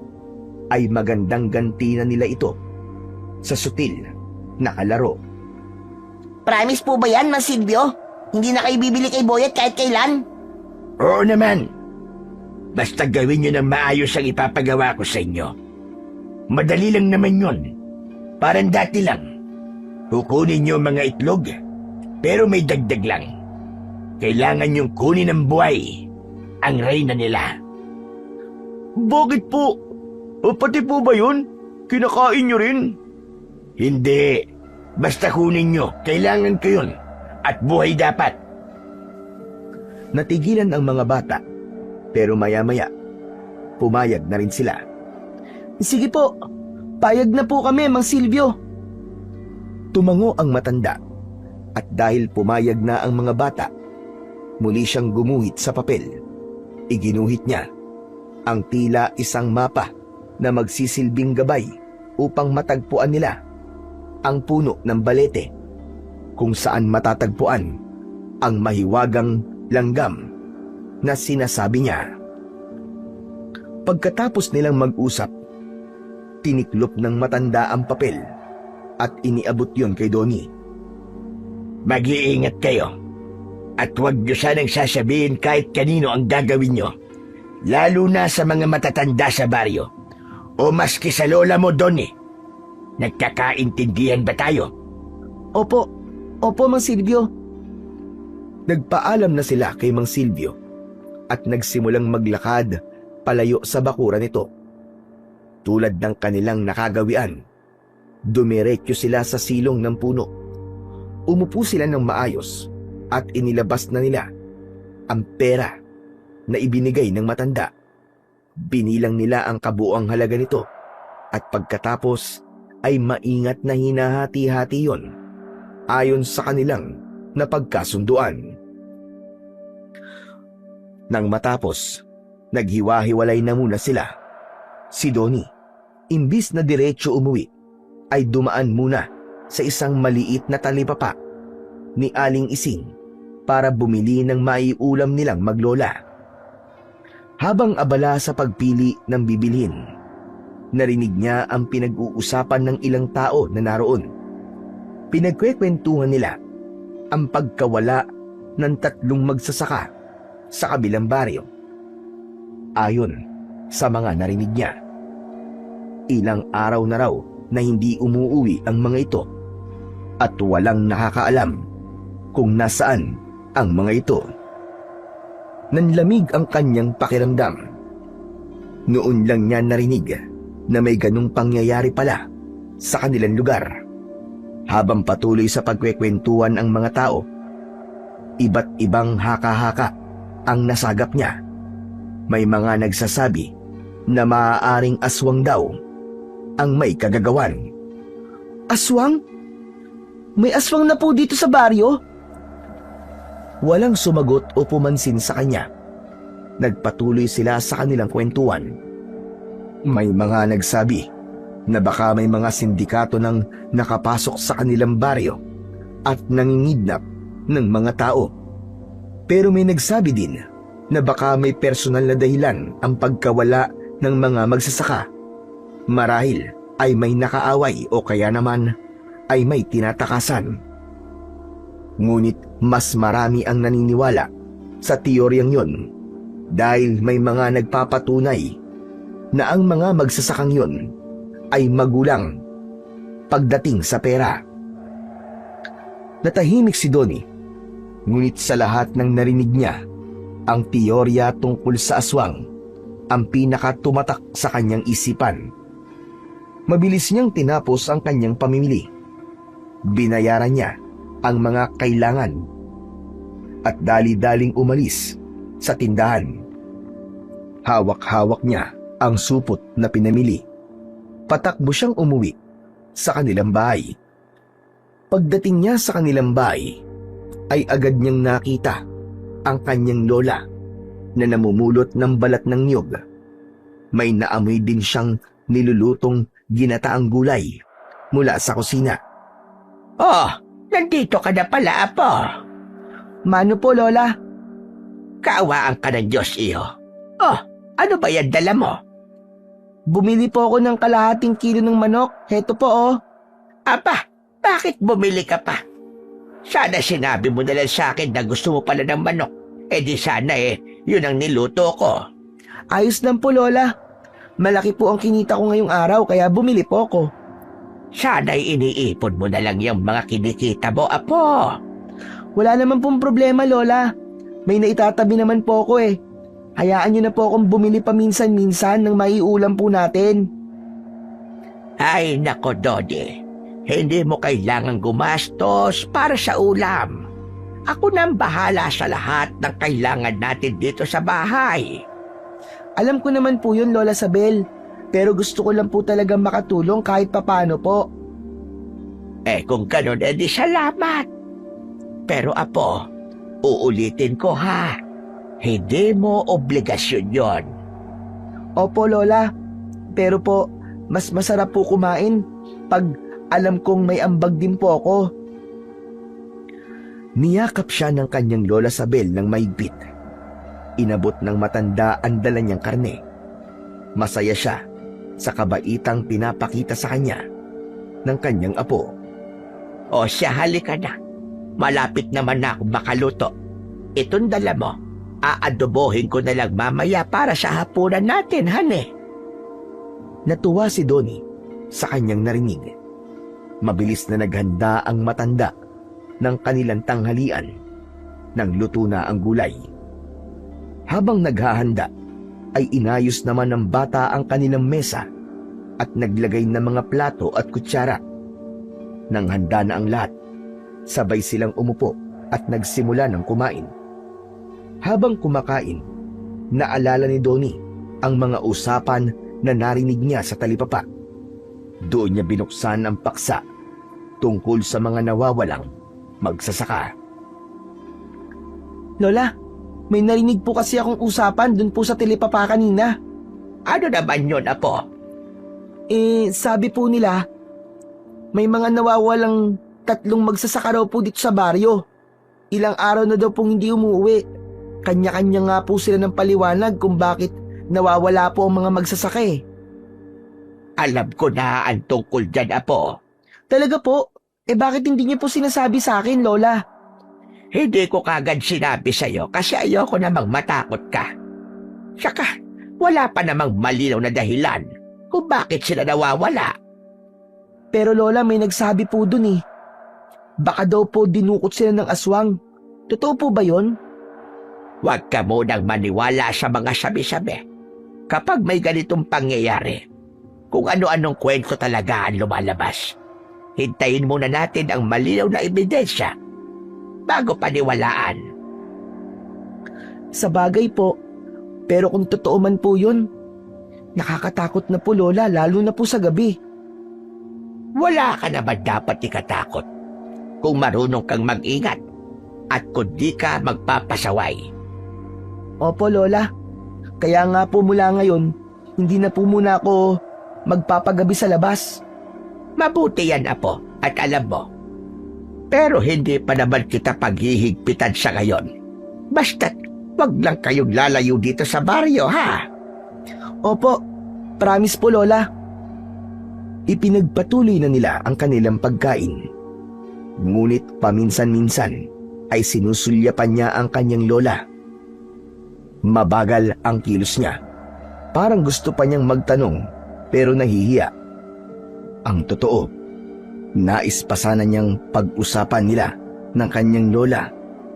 ay magandang ganti na nila ito sa sutil na kalaro. Promise po ba yan, Mang Silvio? Hindi na kayo bibili kay Boyet kahit kailan? Oo naman. Basta gawin nyo ng maayos ang ipapagawa ko sa inyo. Madali lang naman yun. Parang dati lang. Kukunin nyo mga itlog, pero may dagdag lang. Kailangan nyong kunin ng buhay ang reyna nila. Bakit po? Pati po ba yun? Kinakain nyo rin? Hindi. Basta kunin nyo. Kailangan ko yun. At buhay dapat. Natigilan ang mga bata, pero maya-maya, pumayag na rin sila. Sige po, payag na po kami, Mang Silvio. Tumango ang matanda, at dahil pumayag na ang mga bata, muli siyang gumuhit sa papel. Iginuhit niya ang tila isang mapa na magsisilbing gabay upang matagpuan nila ang puno ng balete kung saan matatagpuan ang mahiwagang langgam na sinasabi niya. Pagkatapos nilang mag-usap, tiniklop ng matanda ang papel at iniabot yon kay Donnie. Mag-iingat kayo. At huwag nyo sanang sasabihin kahit kanino ang gagawin nyo. Lalo na sa mga matatanda sa baryo. O maski sa lola mo, Donnie. Nagkakaintindihan ba tayo? Opo, Mang Silvio. Nagpaalam na sila kay Mang Silvio at nagsimulang maglakad palayo sa bakuran nito. Tulad ng kanilang nakagawian, dumiretso sila sa silong ng puno. Umupo sila ng maayos at inilabas na nila ang pera na ibinigay ng matanda. Binilang nila ang kabuuang halaga nito at pagkatapos ay maingat na hinahati-hati yon ayon sa kanilang napagkasunduan. Nang matapos, naghiwa-hiwalay na muna sila. Si Donnie, imbis na diretso umuwi, ay dumaan muna sa isang maliit na talipapa ni Aling Ising para bumili ng maiulam nilang maglola. Habang abala sa pagpili ng bibilhin, narinig niya ang pinag-uusapan ng ilang tao na naroon. Pinagkwekwentuhan nila ang pagkawala ng 3 magsasaka sa kabilang baryo. Ayon sa mga narinig niya, ilang araw na raw na hindi umuuwi ang mga ito at walang nakakaalam kung nasaan ang mga ito. Nanlamig ang kanyang pakiramdam. Noon lang niya narinig na may ganung pangyayari pala sa kanilang lugar. Habang patuloy sa pagkwekwentuhan ang mga tao, iba't ibang haka-haka ang nasagap niya. May mga nagsasabi na maaaring aswang daw ang may kagagawan. Aswang? May aswang na po dito sa baryo? Walang sumagot o pumansin sa kanya. Nagpatuloy sila sa kanilang kwentuhan. May mga nagsabi na baka may mga sindikato nang nakapasok sa kanilang baryo at nangingidnap ng mga tao. Pero may nagsabi din na baka may personal na dahilan ang pagkawala ng mga magsasaka. Marahil ay may nakaaway o kaya naman ay may tinatakasan. Ngunit mas marami ang naniniwala sa teoryang yon dahil may mga nagpapatunay na ang mga magsasakang yon ay magulang pagdating sa pera. Natahimik si Donnie, ngunit sa lahat ng narinig niya, ang teorya tungkol sa aswang ang pinakatumatak sa kanyang isipan. Mabilis niyang tinapos ang kanyang pamimili. Binayaran niya ang mga kailangan at dali-daling umalis sa tindahan. Hawak-hawak niya ang supot na pinamili. Patakbo siyang umuwi sa kanilang bahay. Pagdating niya sa kanilang bahay, ay agad niyang nakita ang kanyang lola na namumulot ng balat ng niyog. May naamoy din siyang nilulutong ginataang gulay mula sa kusina. Oh, nandito ka na pala, Apo. Mano po, Lola? Kaawaan ka ng Diyos, iho. Oh, ano ba yan dala mo? Bumili po ako ng kalahating kilo ng manok. Heto po, oh. Apa, bakit bumili ka pa? Sana sinabi mo na lang sa akin na gusto mo pala ng manok. Eh di sana yun ang niluto ko. Ayos lang po, Lola. Malaki po ang kinita ko ngayong araw, kaya bumili po ako. Sana'y iniipon mo na lang yung mga kinikita mo, Apo. Wala naman pong problema, Lola. May naitatabi naman po ako eh. Hayaan niyo na po akong bumili paminsan-minsan ng maiulam po natin. Ay, nako, Dodi. Hindi mo kailangang gumastos para sa ulam. Ako nang bahala sa lahat ng kailangan natin dito sa bahay. Alam ko naman po yun, Lola Sabel. Pero gusto ko lang po talagang makatulong kahit papano po. Kung ganun, edi salamat. Pero Apo, uulitin ko ha. Hindi mo obligasyon yon. Opo, Lola. Pero po, mas masarap po kumain pag alam kong may ambag din po ako. Niyakap siya ng kanyang lola Sabel ng mahigpit. Inabot ng matanda ang dala niyang karne. Masaya siya sa kabaitang pinapakita sa kanya ng kanyang apo. O siya, halika na. Malapit naman na ako makaluto. Itong dala mo, aadobohin ko na lang mamaya para sa hapunan natin, hane. Natuwa si Donnie sa kanyang narinig. Mabilis na naghanda ang matanda ng kanilang tanghalian nang luto na ang gulay. Habang naghahanda, ay inayos naman ng bata ang kanilang mesa at naglagay ng mga plato at kutsara. Nang handa na ang lahat, sabay silang umupo at nagsimula ng kumain. Habang kumakain, naalala ni Donnie ang mga usapan na narinig niya sa talipapa. Doon niya binuksan ang paksa tungkol sa mga nawawalang magsasaka. Lola, may narinig po kasi akong usapan dun po sa telepapa kanina. Ano naman yun, Apo? Sabi po nila, may mga nawawalang 3 magsasaka raw po dito sa baryo. Ilang araw na daw pong hindi umuwi. Kanya-kanya nga po sila ng paliwanag kung bakit nawawala po ang mga magsasaka eh. Alam ko na ang tungkol dyan, Apo. Talaga po? Bakit hindi niyo po sinasabi sa akin, Lola? Hindi ko kagad sinabi sa'yo kasi ayoko namang matakot ka. Saka, wala pa namang malinaw na dahilan kung bakit sila nawawala. Pero Lola, may nagsabi po dun eh. Baka daw po dinukot sila ng aswang. Totoo po ba yon? Huwag ka munang maniwala sa mga sabi-sabi. Kapag may ganitong pangyayari, kung ano-anong kwento talaga ang lumalabas, hintayin muna natin ang malinaw na ebidensya bago paniwalaan. Sa bagay po, pero kung totoo man po yun, nakakatakot na po Lola, lalo na po sa gabi. Wala ka naman dapat ikatakot kung marunong kang mag-ingat at kung di ka magpapasaway. Opo Lola, kaya nga po mula ngayon, hindi na po muna ako magpapagabi sa labas. Mabuti yan, Apo, at alam mo. Pero hindi pa naman kita paghihigpitan sa ngayon. Basta't wag lang kayong lalayo dito sa baryo, ha? Opo, promise po Lola. Ipinagpatuloy na nila ang kanilang pagkain. Ngunit paminsan-minsan ay sinusulyapan niya ang kanyang lola. Mabagal ang kilos niya. Parang gusto pa niyang magtanong pero nahihiya. Ang totoo, nais pa sana niyang pag-usapan nila ng kanyang lola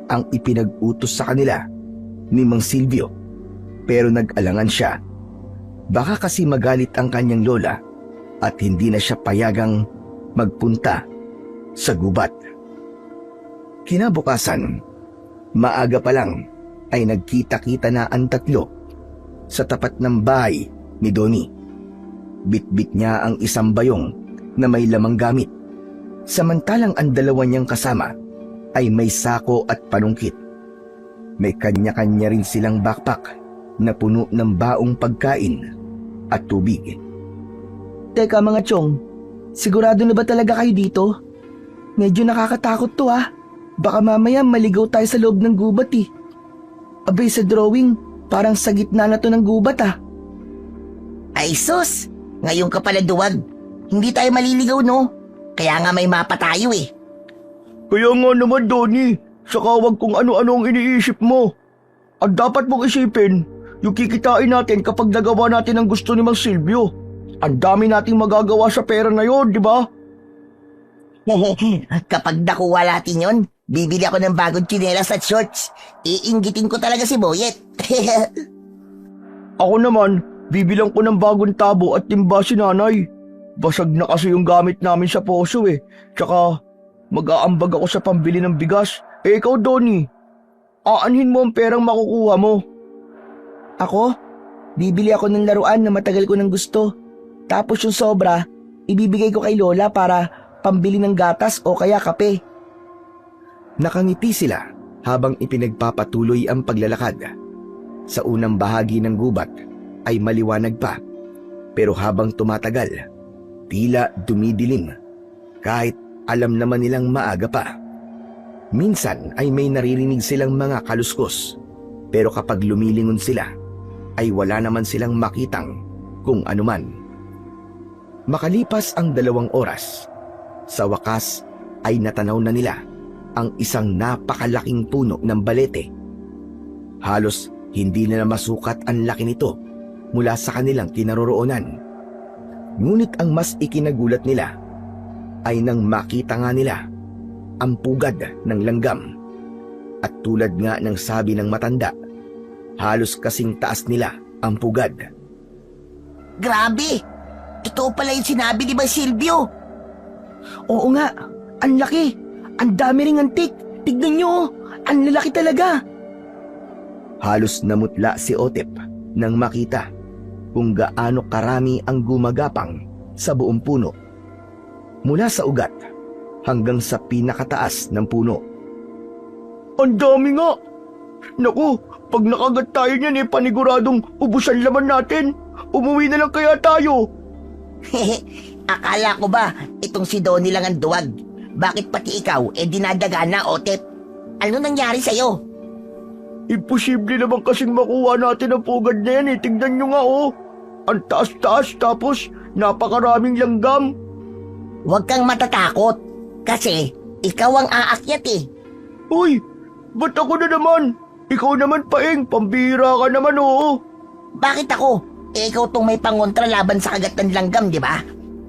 ang ipinag-utos sa kanila ni Mang Silvio, pero nag-alangan siya. Baka kasi magalit ang kanyang lola at hindi na siya payagang magpunta sa gubat. Kinabukasan, maaga pa lang ay nagkita-kita na ang tatlo sa tapat ng bahay ni Donnie. Bitbit niya ang isang bayong na may lamang gamit, samantalang ang dalawa niyang kasama ay may sako at panungkit. May kanya-kanya rin silang backpack na puno ng baong pagkain at tubig. Teka mga chong, sigurado na ba talaga kayo dito? Medyo nakakatakot to ah. Baka mamaya maligaw tayo sa loob ng gubat eh. Abay sa drawing, parang sa gitna na to ng gubat ah. Ay sus, ngayon ka pala duwag. Hindi tayo maliligaw no? Kaya nga may mapa tayo eh. Kaya nga naman, Donnie, saka wag kung ano-ano ang iniisip mo. Ang dapat mong isipin, yung kikitain natin kapag nagawa natin ang gusto ni Mang Silvio. Ang dami nating magagawa sa pera na yon, di ba? Kapag nakuha natin yun, bibili ako ng bagong tsinelas at shorts. Iinggitin ko talaga si Boyet. Ako naman, bibilang ko ng bagong tabo at timba si nanay. Basag na kasi yung gamit namin sa poso eh. Tsaka, mag-aambag ako sa pambili ng bigas. Eh ikaw, Donnie, aanhin mo ang perang makukuha mo. Ako? Bibili ako ng laruan na matagal ko nang gusto. Tapos yung sobra, ibibigay ko kay Lola para pambili ng gatas o kaya kape. Nakangiti sila habang ipinagpapatuloy ang paglalakad. Sa unang bahagi ng gubat ay maliwanag pa, pero habang tumatagal, tila dumidilim kahit alam naman nilang maaga pa. Minsan ay may naririnig silang mga kaluskos, pero kapag lumilingon sila ay wala naman silang makitang kung anuman. Makalipas ang 2 oras, sa wakas ay natanaw na nila ang isang napakalaking puno ng balete. Halos hindi na masukat ang laki nito mula sa kanilang kinaroroonan. Ngunit ang mas ikinagulat nila ay nang makita nga nila ang pugad ng langgam. At tulad nga ng sabi ng matanda, halos kasing taas nila ang pugad. Grabe! Totoo pala yung sinabi ni Mang Silvio. Oo nga, ang laki. Ang dami ring antik. Tignan nyo, ang lalaki talaga. Halos namutla si Otep nang makita kung gaano karami ang gumagapang sa buong puno. Mula sa ugat hanggang sa pinakataas ng puno. Ang dami nga! Naku, pag nakagat tayo niyan eh, paniguradong ubusan laman natin. Umuwi na lang kaya tayo. Akala ko ba itong si Donnie lang ang duwag? Bakit pati ikaw dinadaga na, Otep? Ano nangyari sa'yo? Imposible naman kasing makuha natin ang pugad na yan eh. Tignan nyo nga oh. Ang taas-taas tapos napakaraming langgam. Huwag kang matatakot. Kasi ikaw ang aakyat eh. Uy, ba't ako na naman? Ikaw naman paing, pambira ka naman oo. Bakit ako? Ikaw tong may pangontra laban sa kagat ng langgam, di ba?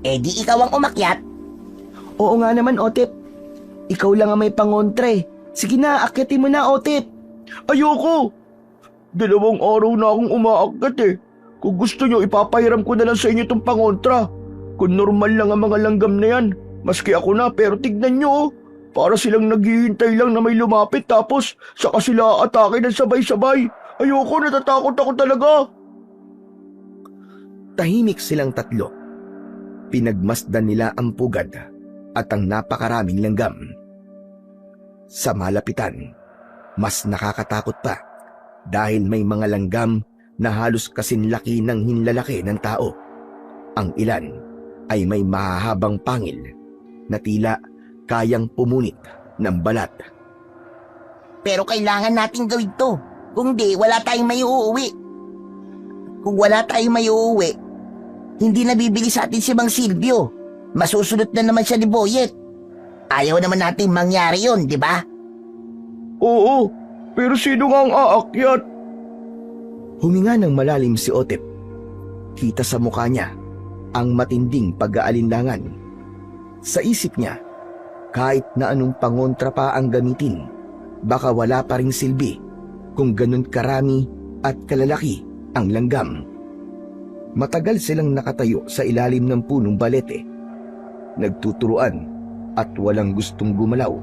Di ikaw ang umakyat. Oo nga naman, Otep. Ikaw lang ang may pangontre. Sige na, akyatin mo na, Otep. Ayoko! 2 araw na akong umaakyat eh. Kung gusto nyo, ipapahiram ko na lang sa inyo itong pangontra. Kung normal lang ang mga langgam na yan, maski ako na, pero tignan nyo oh. Para silang naghihintay lang na may lumapit tapos saka sila atake ng sabay-sabay. Ayoko, natatakot ako talaga. Tahimik silang tatlo. Pinagmasdan nila ang pugad at ang napakaraming langgam. Sa malapitan, mas nakakatakot pa dahil may mga langgam na halos kasinlaki ng hinlalaki ng tao. Ang ilan ay may mahahabang pangil na tila kayang pumunit ng balat. Pero kailangan nating gawin to. Kung di, wala tayong may uuwi. Kung wala tayong may uuwi, hindi na bibili sa atin si Mang Silvio. Masusunod na naman siya ni Boyet. Ayaw naman nating mangyari yun, di ba? Oo, pero sino nga ang aakyat? Huminga ng malalim si Otep. Kita sa mukha niya ang matinding pag-aalinlangan. Sa isip niya, kahit na anong pangontra pa ang gamitin, baka wala pa ring silbi kung ganun karami at kalalaki ang langgam. Matagal silang nakatayo sa ilalim ng punong balete, nagtuturuan at walang gustong gumalaw,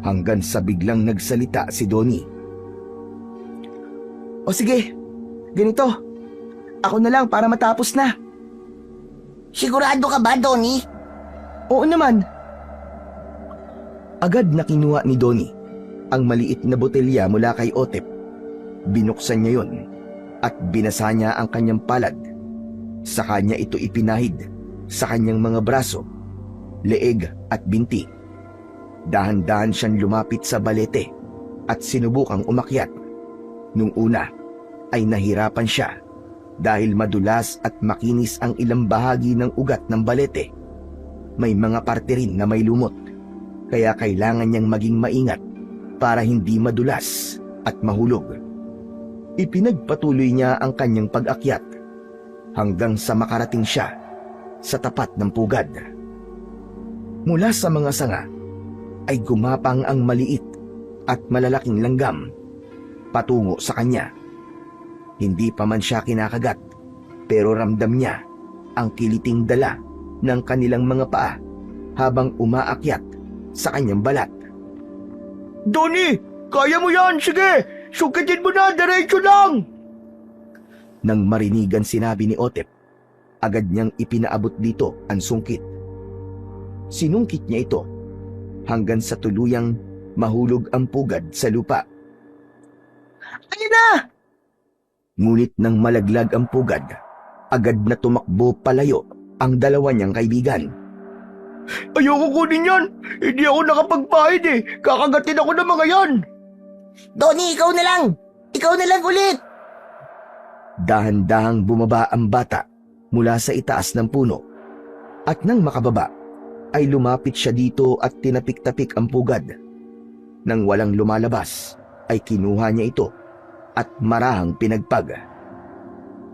hanggang sa biglang nagsalita si Donnie. O sige, ganito. Ako na lang para matapos na. Sigurado ka ba, Donnie? Oo naman. Agad na kinuha ni Donnie ang maliit na botelya mula kay Otep. Binuksan niya yon at binasa niya ang kanyang palad. Sa kanya ito ipinahid sa kanyang mga braso, leeg at binti. Dahan-dahan siyang lumapit sa balete at sinubukang umakyat. Nung una ay nahirapan siya dahil madulas at makinis ang ilang bahagi ng ugat ng balete. May mga parte rin na may lumot, kaya kailangan niyang maging maingat para hindi madulas at mahulog. Ipinagpatuloy niya ang kanyang pag-akyat hanggang sa makarating siya sa tapat ng pugad. Mula sa mga sanga ay gumapang ang maliit at malalaking langgam patungo sa kanya. Hindi pa man siya kinakagat, pero ramdam niya ang kiliting dala ng kanilang mga paa habang umaakyat sa kanyang balat. Donnie, kaya mo yan! Sige! Sukitin mo na! Diretso lang! Nang marinigan sinabi ni Otep, agad niyang ipinaabot dito ang sungkit. Sinungkit niya ito hanggang sa tuluyang mahulog ang pugad sa lupa. Ayun na! Ngunit nang malaglag ang pugad, agad na tumakbo palayo ang dalawa niyang kaibigan. Ayoko kunin yan! Hindi ako nakapagpahid eh! Kakagatin ako ng mga yan! Donnie, ikaw na lang! Ikaw na lang ulit! Dahan-dahang bumaba ang bata mula sa itaas ng puno. At nang makababa, ay lumapit siya dito at tinapik-tapik ang pugad. Nang walang lumalabas, ay kinuha niya ito at marahang pinagpag.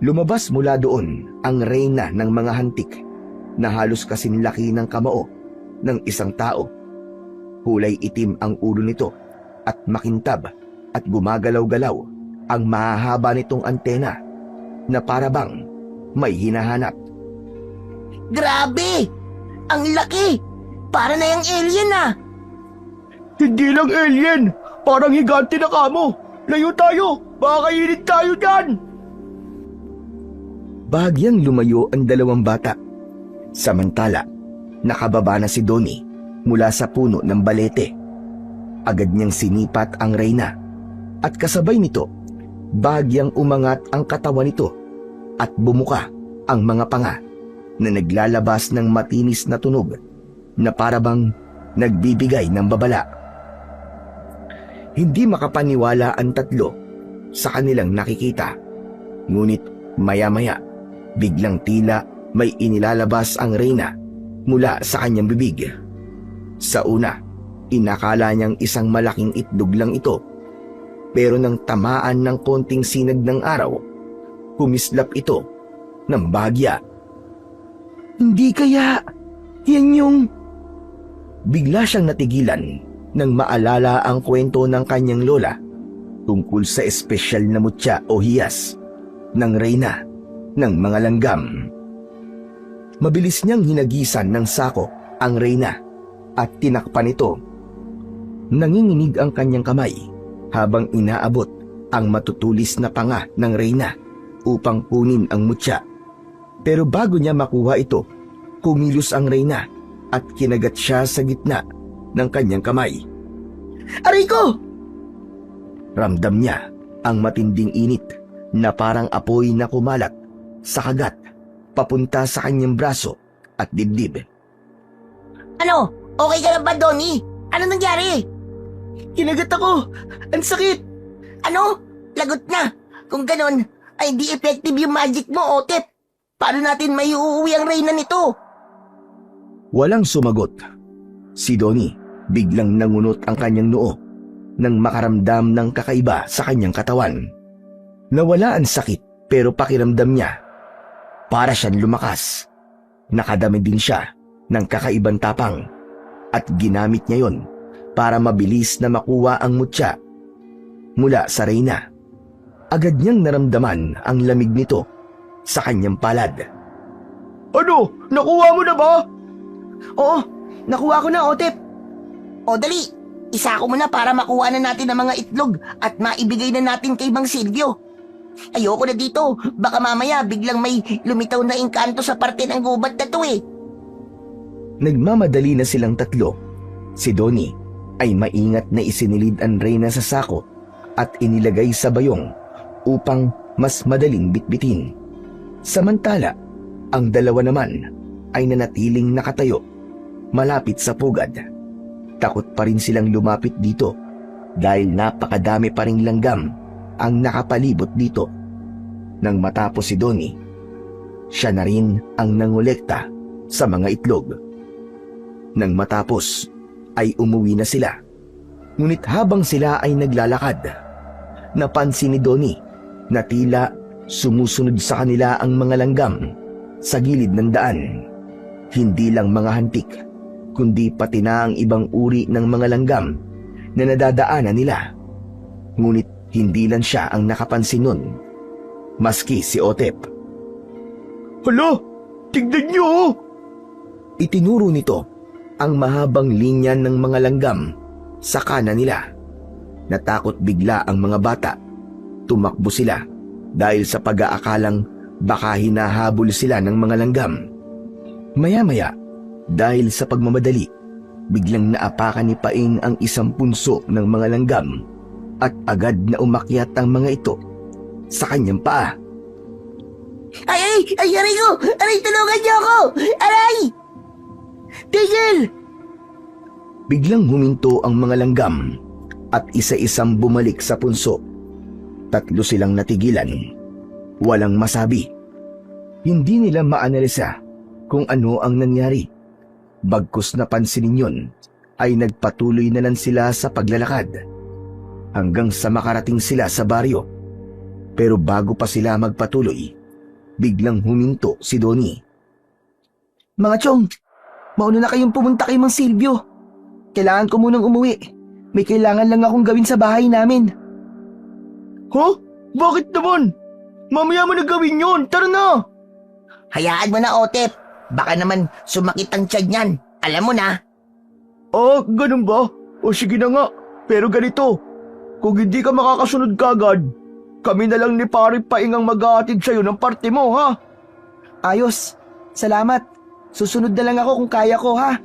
Lumabas mula doon ang reyna ng mga hantik na halos kasing laki ng kamao ng isang tao. Kulay itim ang ulo nito at makintab at gumagalaw-galaw ang mahahaba nitong antena na parabang may hinahanap. Grabe! Ang laki! Para na yung alien ah! Hindi lang alien! Parang higante na kamo! Layo tayo! Baka kainin tayo dyan! Bahagyang lumayo ang dalawang bata. Samantala, nakababa na si Donnie mula sa puno ng balete. Agad niyang sinipat ang reyna at kasabay nito, bahagyang umangat ang katawan nito at bumuka ang mga panga na naglalabas ng matinis na tunog na parabang nagbibigay ng babala. Hindi makapaniwala ang tatlo sa kanilang nakikita. Ngunit maya-maya, biglang tila may inilalabas ang reyna mula sa kanyang bibig. Sa una, inakala niyang isang malaking itlog lang ito. Pero nang tamaan ng konting sinag ng araw, kumislap ito ng bahagya. Hindi kaya yan yung... Bigla siyang natigilan nang maalala ang kwento ng kanyang lola tungkol sa espesyal na mutya o hiyas ng reyna ng mga langgam. Mabilis niyang hinagisan ng sako ang reyna at tinakpan ito. Nanginginig ang kanyang kamay habang inaabot ang matutulis na panga ng reyna upang kunin ang mutya. Pero bago niya makuha ito, kumilos ang reyna at kinagat siya sa gitna ng kanyang kamay. Aray ko! Ramdam niya ang matinding init na parang apoy na kumalat sa kagat papunta sa kanyang braso at dibdib. Ano? Okay ka lang ba, Donnie? Ano nangyari? Kinagat ako! Ang sakit! Ano? Lagot na! Kung ganon, ay di effective yung magic mo, Otep. Paano natin may uuwi ang reyna nito? Walang sumagot. Si Donnie biglang nangunot ang kanyang noo nang makaramdam ng kakaiba sa kanyang katawan. Nawala ang sakit pero pakiramdam niya para siyang lumakas. Nakadami din siya ng kakaibang tapang at ginamit niya yon para mabilis na makuha ang mutya mula sa Reyna. Agad niyang naramdaman ang lamig nito sa kanyang palad. Ano? Nakuha mo na ba? Oo, nakuha ko na, Otep. O dali, isa ko muna para makuha na natin ang mga itlog at maibigay na natin kay Mang Silvio. Ayoko na dito, baka mamaya biglang may lumitaw na engkanto sa parte ng gubat na to eh. Nagmamadali na silang tatlo. Si Donnie ay maingat na isinilid ang Reyna sa sako at inilagay sa bayong upang mas madaling bitbitin. Samantala, ang dalawa naman ay nanatiling nakatayo malapit sa pugad. Takot pa rin silang lumapit dito dahil napakadami pa ring langgam ang nakapalibot dito. Nang matapos si Donnie, siya na rin ang nangolekta sa mga itlog. Nang matapos ay umuwi na sila. Ngunit habang sila ay naglalakad, napansin ni Donnie na tila sumusunod sa kanila ang mga langgam sa gilid ng daan. Hindi lang mga hantik, kundi pati na ang ibang uri ng mga langgam na nadadaanan nila. Ngunit hindi lang siya ang nakapansin nun, maski si Otep. Hala, tignan niyo oh! Itinuro nito ang mahabang linya ng mga langgam sa kanan nila. Natakot bigla ang mga bata. Tumakbo sila dahil sa pag-aakalang baka hinahabol sila ng mga langgam. Maya-maya, dahil sa pagmamadali, biglang naapakan ni Paing ang isang punso ng mga langgam at agad na umakyat ang mga ito sa kanyang paa. Ay, aray ko! Aray, tulungan niyo ako! Aray! Tigil! Biglang huminto ang mga langgam at isa-isang bumalik sa punso. Tatlo silang natigilan. Walang masabi. Hindi nila maanalisa kung ano ang nangyari. Bagkus napansinin yun, ay nagpatuloy na lang sila sa paglalakad hanggang sa makarating sila sa baryo. Pero bago pa sila magpatuloy, biglang huminto si Donnie. Mga chong, mauna na kayong pumunta kay Mang Silvio. Kailangan ko munang umuwi. May kailangan lang akong gawin sa bahay namin. Huh? Bakit naman? Mamaya mo na gawin yun. Tara na! Hayaan mo na, Otep. Baka naman sumakit ang tiyan niyan. Alam mo na. Ah, ganun ba? O sige na nga. Pero ganito, kung hindi ka makakasunod kagad, kami na lang ni Pare Paing ang mag-aatid sa'yo ng parte mo, ha? Ayos. Salamat. Susunod na lang ako kung kaya ko, ha?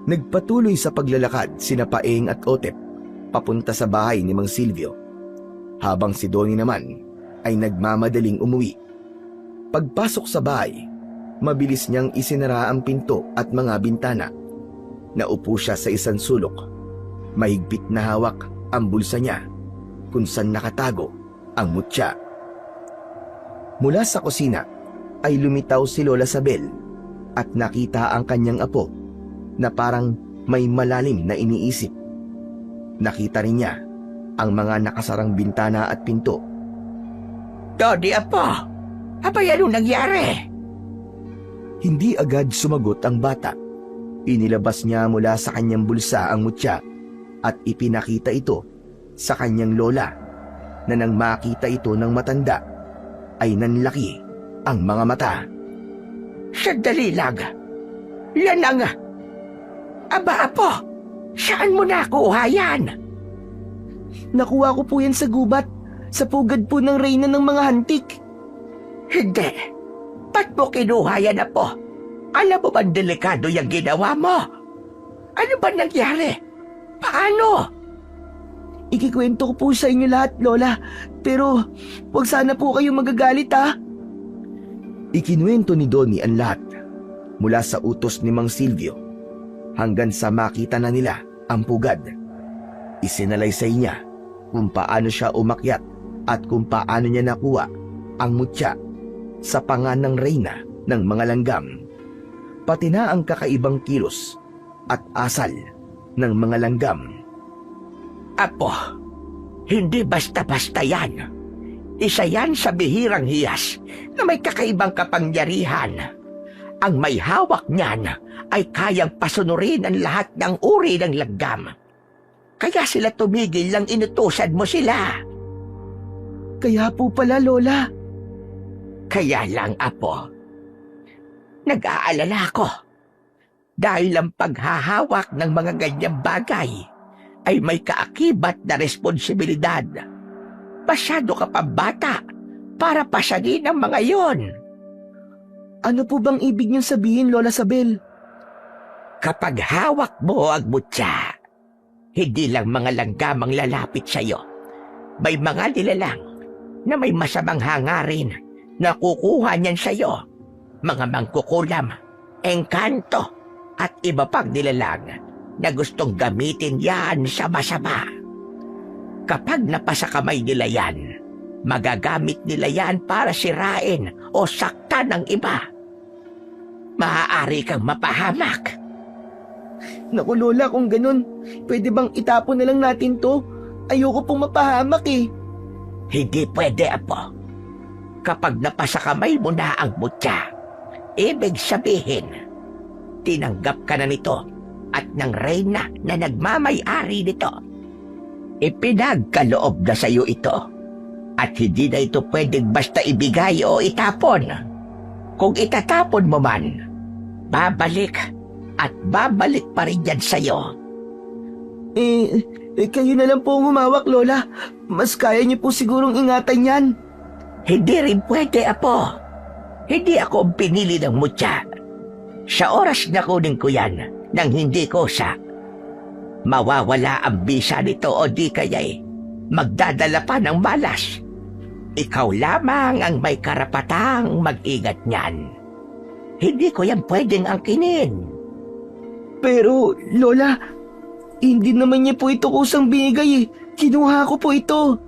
Nagpatuloy sa paglalakad sina Paing at Otep papunta sa bahay ni Mang Silvio, habang si Donnie naman ay nagmamadaling umuwi. Pagpasok sa bahay, mabilis niyang isinara ang pinto at mga bintana. Naupo siya sa isang sulok. Mahigpit na hawak ang bulsa niya kung saan nakatago ang mutya. Mula sa kusina ay lumitaw si Lola Sabel at nakita ang kanyang apo na parang may malalim na iniisip. Nakita rin niya ang mga nakasarang bintana at pinto. Dodi, apo, abay anong nangyari? Hindi agad sumagot ang bata. Inilabas niya mula sa kanyang bulsa ang mutya at ipinakita ito sa kanyang lola, na nang makita ito ng matanda ay nanlaki ang mga mata. Sandali lang. Yan ang... Aba, apo, saan mo nakuha yan? Nakuha ko po yan sa gubat. Sa pugad po ng Reyna ng mga hantik. Hindi. Ba't mo kinuha yan, apo? Alam mo bang delikado yung ginawa mo? Ano ba nangyari? Paano? Ikikwento ko po sa inyo lahat, Lola. Pero wag sana po kayong magagalit, ha? Ikinuwento ni Donnie ang lahat, mula sa utos ni Mang Silvio hanggang sa makita na nila ang pugad. Isinalaysay niya kung paano siya umakyat at kung paano niya nakuha ang mutya sa panga ng Reyna ng mga langgam. Pati na ang kakaibang kilos at asal ng mga langgam. Apo, hindi basta-basta yan. Isa yan sa bihirang hiyas na may kakaibang kapangyarihan. Ang may hawak niyan ay kayang pasunurin ang lahat ng uri ng langgam. Kaya sila tumigil lang inutusan mo sila. Kaya po pala, Lola. Kaya lang, Apo, nag-aalala ko. Dahil ang paghahawak ng mga ganyang bagay ay may kaakibat na responsibilidad. Masyado ka pa bata para pasanin ang mga yon. Ano po bang ibig niyong sabihin, Lola Sabel? Kapag hawak mo ang mutya, hindi lang mga langgam ang lalapit sa'yo. May mga nilalang na may masamang hangarin na kukuha niyan sa'yo. Mga mangkukulam, engkanto, at iba pang nilalang na gustong gamitin yan sa masama. Kapag napasa kamay nila yan, magagamit nila yan para sirain o saktan ng iba. Maaari kang mapahamak. Naku, Lola, kung ganun, pwede bang itapon na lang natin to? Ayoko pong mapahamak eh. Hindi pwede, Apo. Kapag napasa kamay mo na ang mutya, ibig sabihin, tinanggap ka na nito at ng reyna na nagmamay-ari nito. Ipinagkaloob na sa iyo ito at hindi na ito pwedeng basta ibigay o itapon. Kung itatapon mo man, babalik at babalik pa rin yan sa iyo. Kayo na lang po ang humawak, Lola. Mas kaya niyo po sigurong ingatan yan. Hindi rin pwede, Apo. Hindi ako ang pinili ng mutya. Sa oras na kunin ko yan nang hindi ko sa mawawala ang bisa nito o di kaya'y magdadala pa ng malas. Ikaw lamang ang may karapatang mag-ingat niyan. Hindi ko yan pwedeng angkinin. Pero, Lola, hindi naman niya po ito kusang binigay eh. Kinuha ko po ito.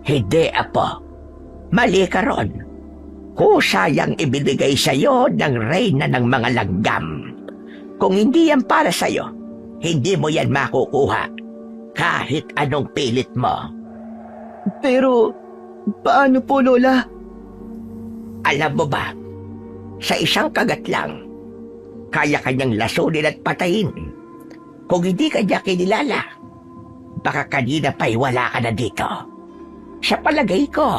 Hindi, Apo. Mali ka ron. Kusayang ibinigay sa'yo ng reyna ng mga langgam. Kung hindi yan para sa'yo, hindi mo yan makukuha kahit anong pilit mo. Pero, paano po, Lola? Alam mo ba, sa isang kagat lang, kaya kanyang lasunin at patayin. Kung hindi kanya kinilala, baka kanina pa'y wala ka na dito. Sa palagay ko,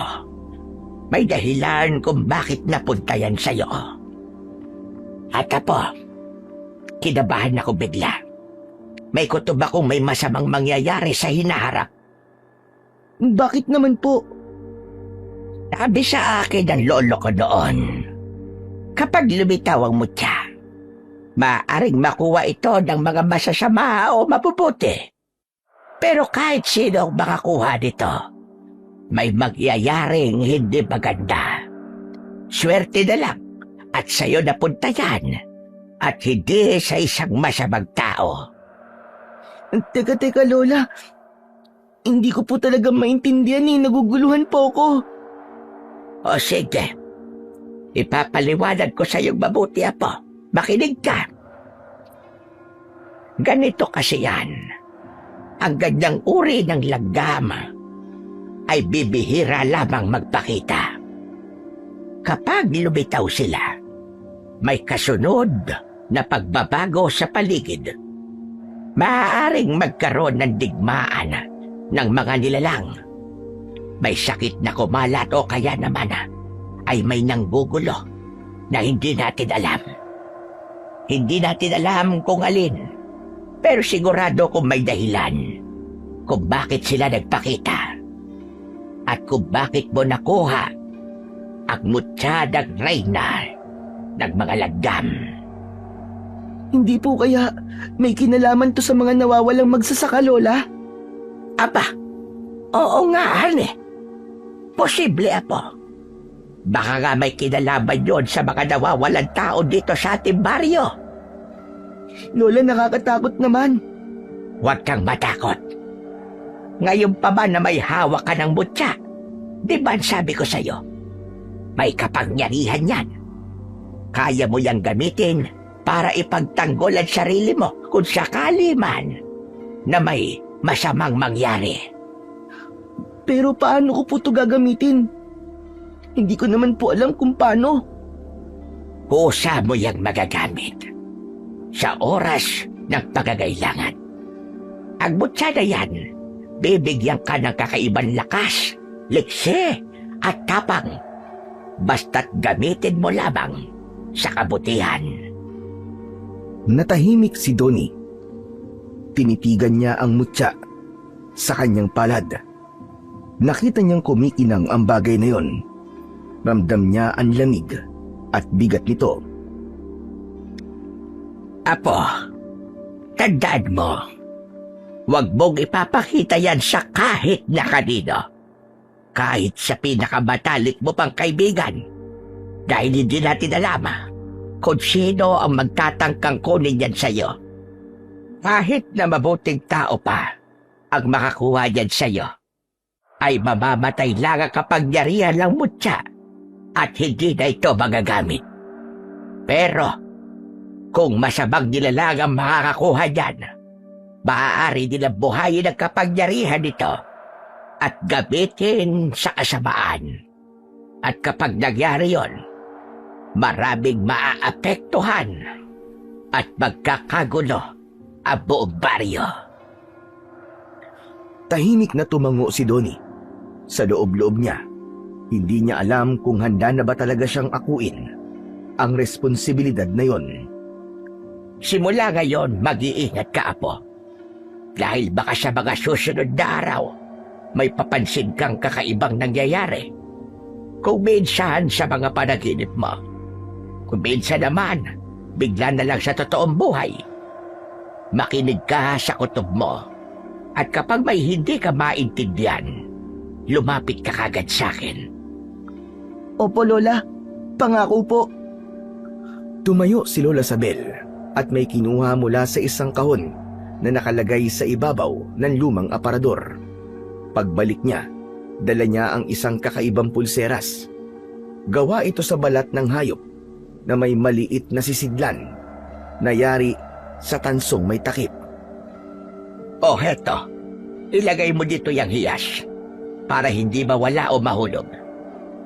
may dahilan kung bakit napunta yan sa'yo. At Apo, kinabahan ako bigla. May kutob akong may masamang mangyayari sa hinaharap. Bakit naman po? Sabi sa akin ng lolo ko noon, kapag lumitaw ang mutya, maaaring makuha ito ng mga masasama o mabubuti. Pero kahit sino ang makakuha nito, may magyayaring hindi maganda. Swerte na lang at sa'yo napunta yan at hindi sa isang masamang tao. Teka, Lola. Hindi ko po talaga maintindihan eh. Naguguluhan po ako. O sige, ipapaliwanag ko sa iyong mabuti, Apo. Makinig ka. Ganito kasi yan. Ang ganyang uri ng langgam ay bibihira lamang magpakita. Kapag lumitaw sila, may kasunod na pagbabago sa paligid. Maaaring magkaroon ng digmaan ng mga nilalang. May sakit na kumalat o kaya naman ay may nanggugulo na hindi natin alam. Hindi natin alam kung alin, pero sigurado kung may dahilan kung bakit sila nagpakita at kung bakit mo nakuha ang mutya ng reyna ng mga langgam. Hindi po kaya may kinalaman to sa mga nawawalang magsasaka, Lola? Aba, oo nga, Hane. Posible, Apo. Baka nga may kinalaman yon sa mga nawawalang tao dito sa ating baryo. Lola, nakakatakot naman. Huwag kang matakot. Ngayon pa ba na may hawak ka ng mutya? Di ba sabi ko sa'yo? May kapangyarihan yan. Kaya mo yang gamitin para ipagtanggol ang sarili mo kung sakali man na may masamang mangyari. Pero paano ko po ito gagamitin? Hindi ko naman po alam kung paano. Kusa mo yang magagamit sa oras ng pagkakailangan. Ang mutya na yan, bibigyan ka ng kakaibang lakas, liksi at tapang. Basta't gamitin mo lamang sa kabutihan. Natahimik si Donnie. Tinitigan niya ang mutya sa kanyang palad. Nakita niyang kumikinang ang bagay na yon. Ramdam niya ang lamig at bigat nito. Apo, tandaan mo, huwag mong ipapakita yan sa kahit na kanino. Kahit sa pinakamatalik mo pang kaibigan. Dahil hindi natin alam kung sino ang magtatangkang kunin yan sa'yo. Kahit na mabuting tao pa ang makakuha yan sa'yo, ay mamamatay lang ang kapangyarihan ng mutya at hindi na ito magagamit. Pero, kung masamang nilalang ang makakakuha yan, maaari nilang buhayin ang kapangyarihan nito at gamitin sa kasamaan. At kapag nangyari yon, maraming maaapektuhan at magkakagulo ang buong baryo. Tahimik na tumango si Donnie. Sa loob-loob niya, hindi niya alam kung handa na ba talaga siyang akuin ang responsibilidad na yon. Simula ngayon, mag-iingat ka, Apo. Dahil baka sa mga susunod na araw, may papansin kang kakaibang nangyayari. Kung minsan sa mga panaginip mo, kung minsan naman, bigla na lang sa totoong buhay. Makinig ka sa kutob mo. At kapag may hindi ka maintindihan, lumapit ka kagad sa akin. Opo, Lola. Pangako po. Tumayo si Lola Sabel at may kinuha mula sa isang kahon na nakalagay sa ibabaw ng lumang aparador. Pagbalik niya, dala niya ang isang kakaibang pulseras. Gawa ito sa balat ng hayop na may maliit na sisidlan na yari sa tansong may takip. O heto, ilagay mo dito yung hiyas para hindi mawala o mahulog.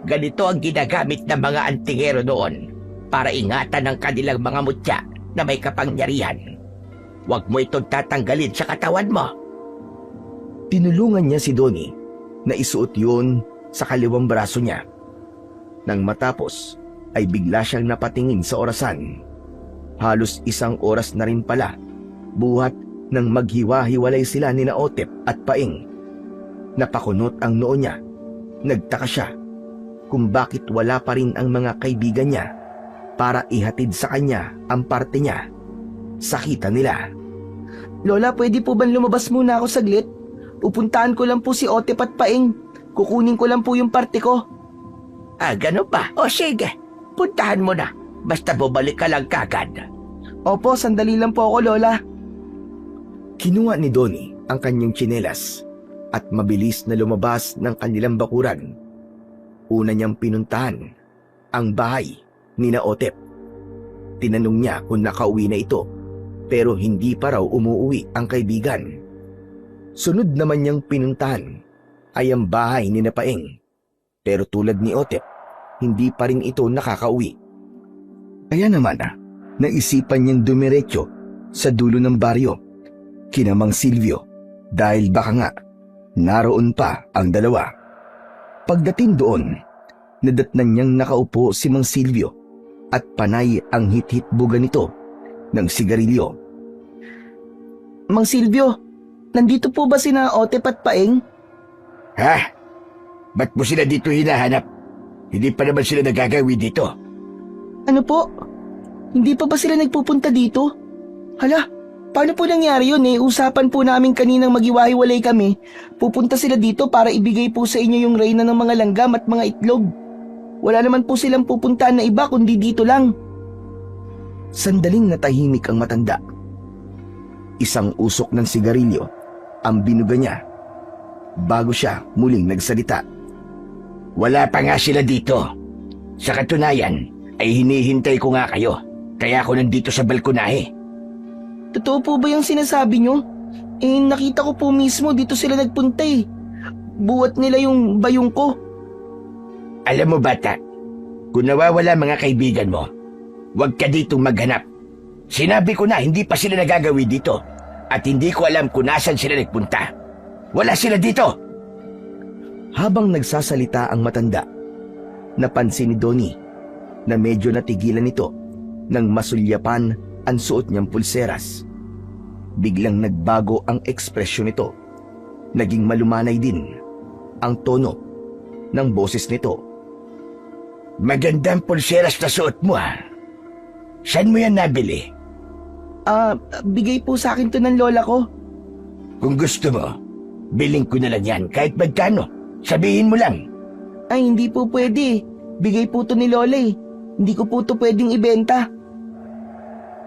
Ganito ang ginagamit ng mga antingero noon para ingatan ang kanilang mga mutya na may kapangyarihan. Huwag mo itong tatanggalin sa katawan mo. Tinulungan niya si Donnie na isuot yun sa kaliwang braso niya. Nang matapos, ay bigla siyang napatingin sa orasan. Halos 1 oras na rin pala, buhat nang maghiwa-hiwalay sila ni Otep at Paing. Napakunot ang noo niya. Nagtaka siya kung bakit wala pa rin ang mga kaibigan niya para ihatid sa kanya ang parte niya sa kita nila. Lola, pwede po ba lumabas muna ako saglit? Pupuntahan ko lang po si Otep at Paing. Kukunin ko lang po yung parte ko. Gano'n ba? O sige, puntahan mo na. Basta bumalik ka lang kagad. Opo, sandali lang po ako, Lola. Kinuha ni Donnie ang kanyang tsinelas at mabilis na lumabas ng kanilang bakuran. Una niyang pinuntahan ang bahay ni Otep. Tinanong niya kung nakauwi na ito, pero hindi pa raw umuwi ang kaibigan. Sunod naman niyang pinuntahan ay ang bahay ni Paeng. Pero tulad ni Otep, hindi pa rin ito nakakauwi. Kaya naman naisipan niyang dumiretso sa dulo ng baryo, kina Mang Silvio, dahil baka nga naroon pa ang dalawa. Pagdating doon, nadatnan niyang nakaupo si Mang Silvio at panay ang hit-hit buga nito ng sigarilyo. Mang Silvio, nandito po ba sina Otep at Paeng? Ha? Ba't mo sila dito hinahanap? Hindi pa naman sila nagagawi dito. Ano po? Hindi pa ba sila nagpupunta dito? Hala, paano po nangyari yun eh? Usapan po namin kaninang magiwahiwalay kami. Pupunta sila dito para ibigay po sa inyo yung reyna ng mga langgam at mga itlog. Wala naman po silang pupuntaan na iba kundi dito lang. Sandaling natahimik ang matanda. Isang usok ng sigarilyo ang binuga niya bago siya muling nagsalita. Wala pa nga sila dito. Sa katunayan, ay hinihintay ko nga kayo. Kaya ako nandito sa balkonahe. Totoo po ba yung sinasabi nyo? Nakita ko po mismo dito sila nagpunta eh. Buwat nila yung bayong ko. Alam mo, bata, kung nawawala mga kaibigan mo, huwag ka ditong maghanap. Sinabi ko na, hindi pa sila nagagawi dito. At hindi ko alam kung nasan sila nagpunta. Wala sila dito! Habang nagsasalita ang matanda, napansin ni Donnie na medyo natigilan ito nang masulyapan ang suot niyang pulseras. Biglang nagbago ang ekspresyon nito. Naging malumanay din ang tono ng boses nito. Magandang pulseras na suot mo, ha? Saan mo yan nabili? Bigay po sa akin to ng lola ko. Kung gusto mo, biling ko na lang yan kahit magkano. Sabihin mo lang. Ay, hindi po pwede. Bigay po to ni lola eh. Hindi ko po to pwedeng ibenta.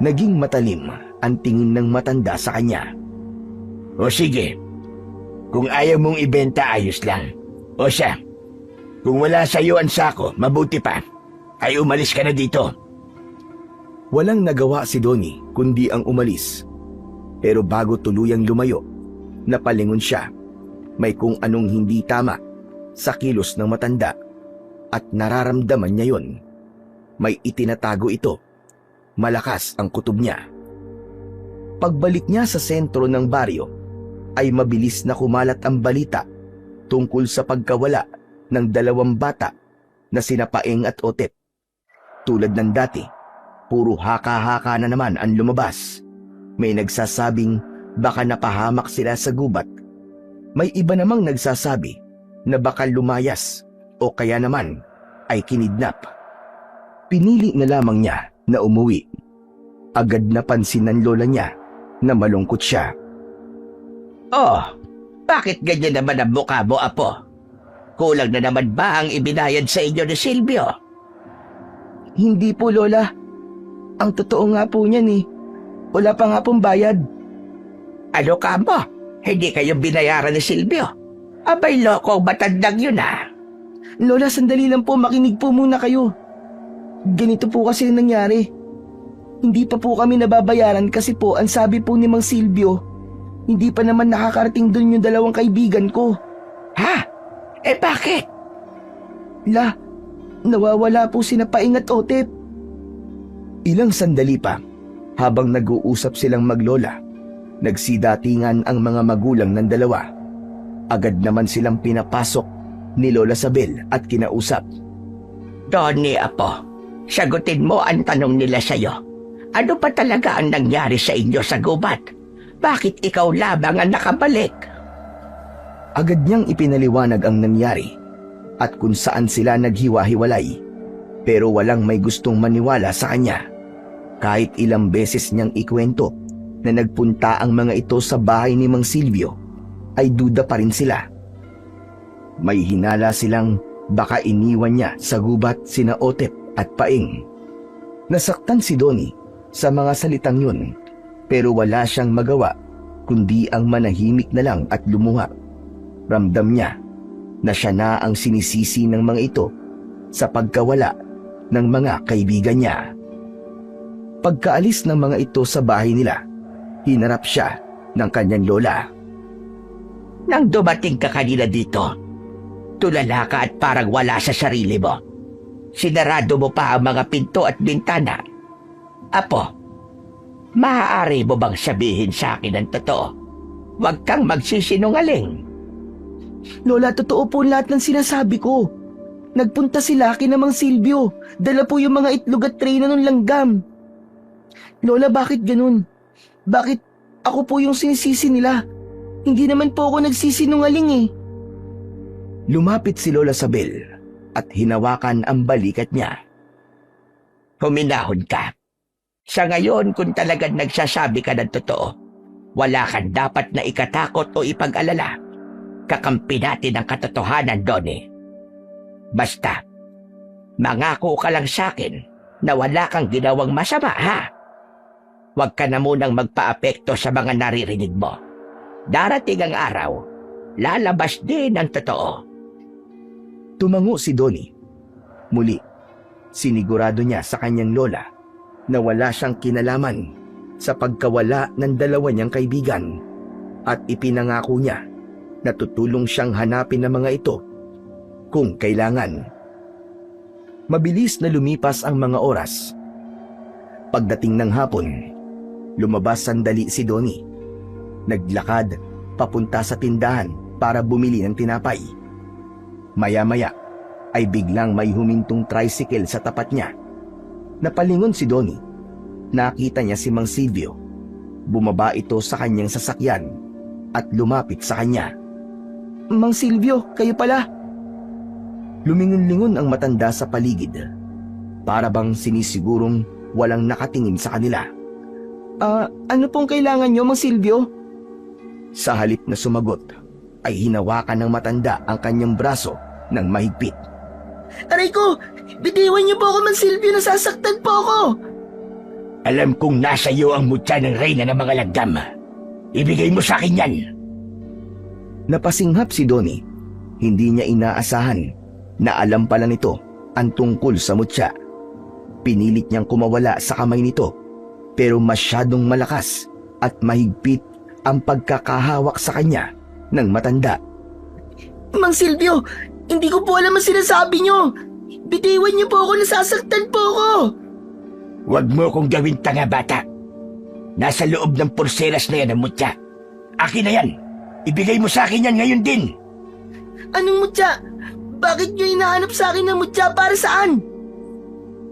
Naging matalim ang tingin ng matanda sa kanya. O sige, kung ayaw mong ibenta, ayos lang. O siya, kung wala sa iyo ang sako, mabuti pa, ay umalis ka na dito. Walang nagawa si Donnie kundi ang umalis. Pero bago tuluyang lumayo, napalingon siya. May kung anong hindi tama sa kilos ng matanda at nararamdaman niya yon. May itinatago ito. Malakas ang kutob niya. Pagbalik niya sa sentro ng baryo, ay mabilis na kumalat ang balita tungkol sa pagkawala ng 2 bata na sina Paeng at Otep. Tulad ng dati, puro haka-haka na naman ang lumabas. May nagsasabing baka napahamak sila sa gubat. May iba namang nagsasabi na baka lumayas o kaya naman ay kinidnap. Pinili na lamang niya na umuwi. Agad napansin ng lola niya na malungkot siya. Oh, bakit ganyan naman ang mukha mo, apo? Kulang na naman ba ang ibinayad sa inyo ni Silvio? Hindi po, lola. Ang totoo nga po niyan eh. Wala pa nga pong bayad. Ano ka mo? Hindi kayo binayaran ni Silvio? Abay, loko, matandang yun, ah. Lola, sandali lang po. Makinig po muna kayo. Ganito po kasi ang nangyari. Hindi pa po kami nababayaran kasi po ang sabi po ni Mang Silvio, hindi pa naman nakakarating doon yung 2 kaibigan ko. Ha? Eh bakit? Nawawala po sina Paeng at Otep. Ilang sandali pa, habang nag-uusap silang maglola, nagsidatingan ang mga magulang ng 2. Agad naman silang pinapasok ni Lola Sabel at kinausap. Donnie, apo, sagutin mo ang tanong nila sa'yo. Ano pa talaga ang nangyari sa inyo sa gubat? Bakit ikaw lamang ang nakabalik? Agad niyang ipinaliwanag ang nangyari at kung saan sila naghiwa-hiwalay. Pero walang may gustong maniwala sa kanya. Kahit ilang beses niyang ikwento na nagpunta ang mga ito sa bahay ni Mang Silvio, ay duda pa rin sila. May hinala silang baka iniwan niya sa gubat sina Otep at Paeng. Nasaktan si Donnie sa mga salitang yun, pero wala siyang magawa kundi ang manahimik na lang at lumuha. Ramdam niya na siya na ang sinisisi ng mga ito sa pagkawala ng mga kaibigan niya. Pagkaalis ng mga ito sa bahay nila, hinarap siya ng kanyang lola. Nang dumating ka kanina dito, tulala ka at parang wala sa sarili mo. Sinarado mo pa ang mga pinto at bintana. Apo, maaari mo bang sabihin sa akin ang totoo? Huwag kang magsisinungaling. Lola, totoo po lahat ng sinasabi ko. Nagpunta sila kina Mang Silvio. Dala po yung mga itlog at tray na nung langgam. Lola, bakit ganun? Bakit ako po yung sinisisi nila? Hindi naman po ako nagsisinungaling eh. Lumapit si Lola Sabel at hinawakan ang balikat niya. Huminahon ka. Sa ngayon, kung talagang nagsasabi ka ng totoo, wala kang dapat na ikatakot o ipag-alala. Kakampi natin ang katotohanan, Donnie. Basta, mangako ka lang sa akin na wala kang ginawang masama, ha? Huwag ka na munang magpa-apekto sa mga naririnig mo. Darating ang araw, lalabas din ang totoo. Tumango si Donnie. Muli, sinigurado niya sa kanyang lola na wala siyang kinalaman sa pagkawala ng dalawa niyang kaibigan at ipinangako niya na tutulong siyang hanapin ang mga ito kung kailangan. Mabilis na lumipas ang mga oras. Pagdating ng hapon, lumabas sandali si Donnie. Naglakad papunta sa tindahan para bumili ng tinapay. Maya-maya ay biglang may humintong tricycle sa tapat niya. Napalingon si Donnie. Nakita niya si Mang Silvio. Bumaba ito sa kanyang sasakyan at lumapit sa kanya. Mang Silvio, kayo pala. Lumingon-lingon ang matanda sa paligid. Para bang sinisigurong walang nakatingin sa kanila. Ano pong kailangan nyo, Mang Silvio? Sa halip na sumagot, ay hinawakan ng matanda ang kanyang braso ng mahigpit. Aray ko! Bitiwan niyo po ako, Mang Silvio, nasasaktan po ako! Alam kong nasa iyo ang mutya ng reyna ng mga langgam. Ibigay mo sa akin yan. Napasinghap si Donnie. Hindi niya inaasahan na alam pala nito ang tungkol sa mutya. Pinilit niyang kumawala sa kamay nito, pero masyadong malakas at mahigpit ang pagkakahawak sa kanya ng matanda. Mang Silvio, hindi ko po alam ang sinasabi niyo. Bitiwan niyo po ako, nasasaktan po ako! Huwag mo kong gawin tanga, bata. Nasa loob ng pulseras na yan ang mutya. Akin na yan. Ibigay mo sa akin yan ngayon din. Anong mutya? Bakit niyo hinahanap sa akin ng mutya, para saan?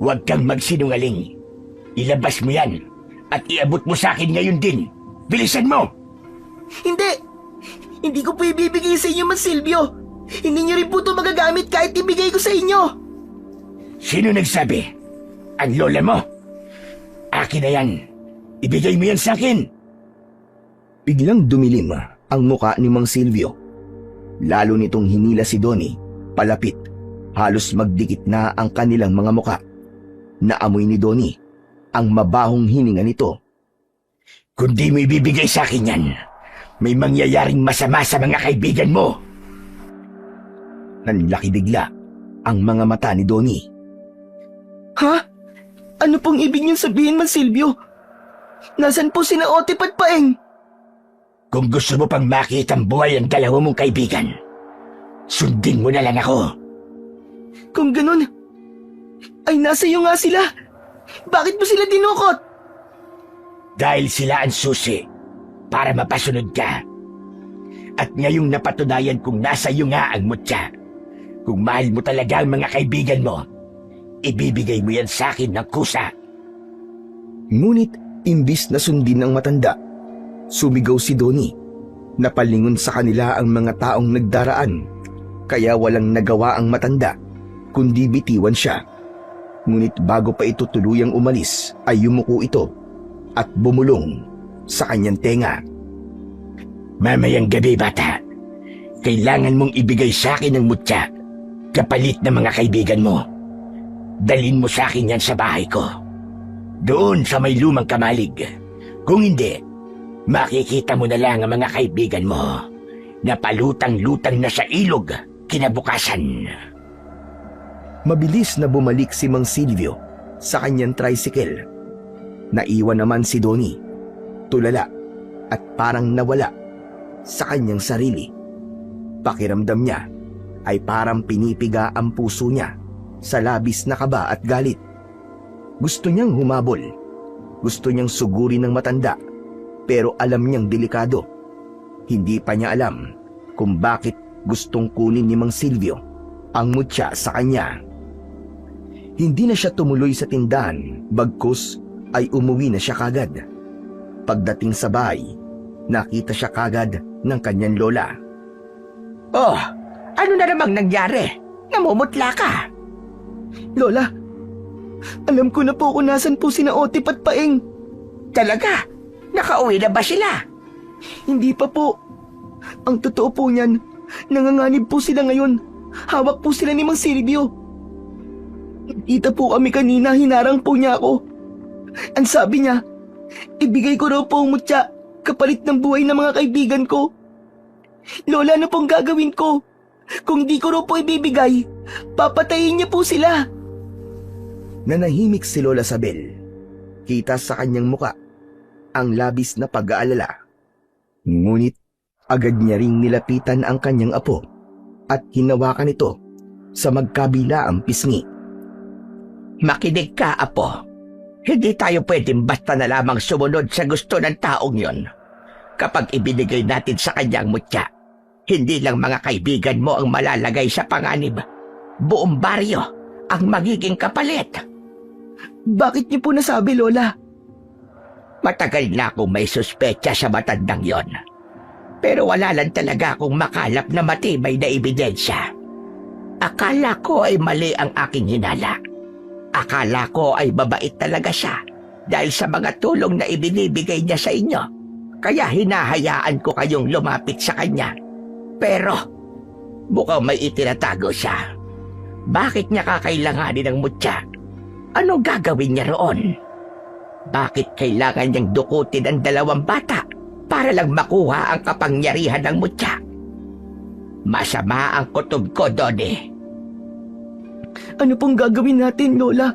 Huwag kang magsinungaling. Ilabas mo yan at iabot mo sa akin ngayon din. Bilisan mo! Hindi! Hindi ko po ibibigay sa inyo, Mang Silvio. Hindi niyo rin po ito magagamit kahit ibigay ko sa inyo. Sino nagsabi? Ang lola mo? Akin na yan. Ibigay mo yan sa akin. Biglang dumilim ang muka ni Mang Silvio. Lalo nitong hinila si Donnie palapit. Halos magdikit na ang kanilang mga muka. Naamoy ni Donnie ang mabahong hininga nito. Kung di mo ibibigay sa akin yan, may mangyayaring masama sa mga kaibigan mo. Nanlaki bigla ang mga mata ni Donnie. Ha? Ano pong ibig niyong sabihin, Mang Silvio? Nasaan po sina Otip at Paeng? Kung gusto mo pang makita ang buhay ng dalawa mong kaibigan, sundin mo na lang ako. Kung ganun, ay nasa iyo nga sila. Bakit mo sila dinukot? Dahil sila ang susi para mapasunod ka. At ngayong napatunayan kung nasa iyo nga ang mutya, kung mahal mo talaga ang mga kaibigan mo, ibibigay mo yan sa akin ng kusa. Ngunit imbis na sundin ng matanda, sumigaw si Donnie. Napalingon sa kanila ang mga taong nagdaraan, kaya walang nagawa ang matanda, kundi bitiwan siya. Ngunit bago pa ito tuluyang umalis, ay yumuko ito at bumulong sa kanyang tenga. Mamayang gabi, bata, kailangan mong ibigay sa akin ang mutya kapalit ng mga kaibigan mo. Dalhin mo sa akin yan sa bahay ko. Doon sa may lumang kamalig. Kung hindi, makikita mo na lang ang mga kaibigan mo na palutang-lutang na sa ilog kinabukasan. Mabilis na bumalik si Mang Silvio sa kanyang tricycle. Naiwan naman si Donnie, tulala at parang nawala sa kanyang sarili. Pakiramdam niya ay parang pinipiga ang puso niya sa labis na kaba at galit. Gusto niyang humabol. Gusto niyang sugurin ng matanda, pero alam niyang delikado. Hindi pa niya alam kung bakit gustong kunin ni Mang Silvio ang mutya sa kanya. Hindi na siya tumuloy sa tindahan, bagkus ay umuwi na siya kagad. Pagdating sa bahay, nakita siya kagad ng kanyang lola. Oh, ano na namang nangyari? Namumutla ka. Lola, alam ko na po kung nasan po sina Otip at Paeng. Talaga? Nakauwi na ba sila? Hindi pa po. Ang totoo po niyan, nanganganib po sila ngayon. Hawak po sila ni Mang Silvio. Nakita po kami kanina, hinarang po niya ako. Ang sabi niya, ibigay ko raw po ang mutya kapalit ng buhay ng mga kaibigan ko. Lola, ano pong gagawin ko? Kung di ko raw po ibibigay, papatayin niya po sila. Nanahimik si Lola Sabel. Kita sa kanyang muka ang labis na pag-aalala. Ngunit agad niya ring nilapitan ang kanyang apo at hinawakan ito sa magkabilaang pisngi. Makinig ka, Apo. Hindi tayo pwedeng basta na lamang sumunod sa gusto ng taong yon. Kapag ibinigay natin sa kanyang mutya, hindi lang mga kaibigan mo ang malalagay sa panganib. Buong baryo ang magiging kapalit. Bakit niyo po nasabi, Lola? Matagal na akong may suspecha sa matandang yon. Pero wala lang talaga akong makalap na matibay na ebidensya. Akala ko ay mali ang aking hinala. Akala ko ay babait talaga siya dahil sa mga tulong na ibinibigay niya sa inyo. Kaya hinahayaan ko kayong lumapit sa kanya. Pero mukhang may itinatago siya. Bakit niya kakailanganin ng mutya? Anong gagawin niya roon? Bakit kailangan niyang dukutin ang 2 bata para lang makuha ang kapangyarihan ng mutya? Masama ang kutob ko, Donnie. Ano pong gagawin natin, Lola?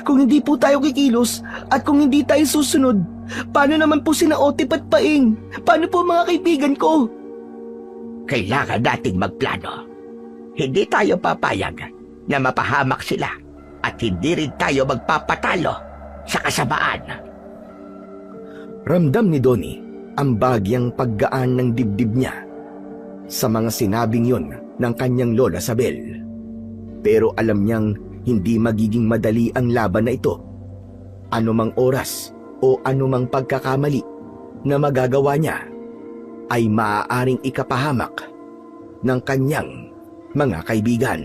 Kung hindi po tayo kikilos at kung hindi tayo susunod, paano naman po sina Otip at Paing? Paano po mga kaibigan ko? Kailangan nating magplano. Hindi tayo papayag na mapahamak sila at hindi rin tayo magpapatalo sa kasamaan. Ramdam ni Donnie ang bagyang paggaan ng dibdib niya sa mga sinabing yon ng kanyang lola Sabel. Pero alam niyang hindi magiging madali ang laban na ito. Anumang oras o anumang pagkakamali na magagawa niya ay maaaring ikapahamak ng kanyang mga kaibigan.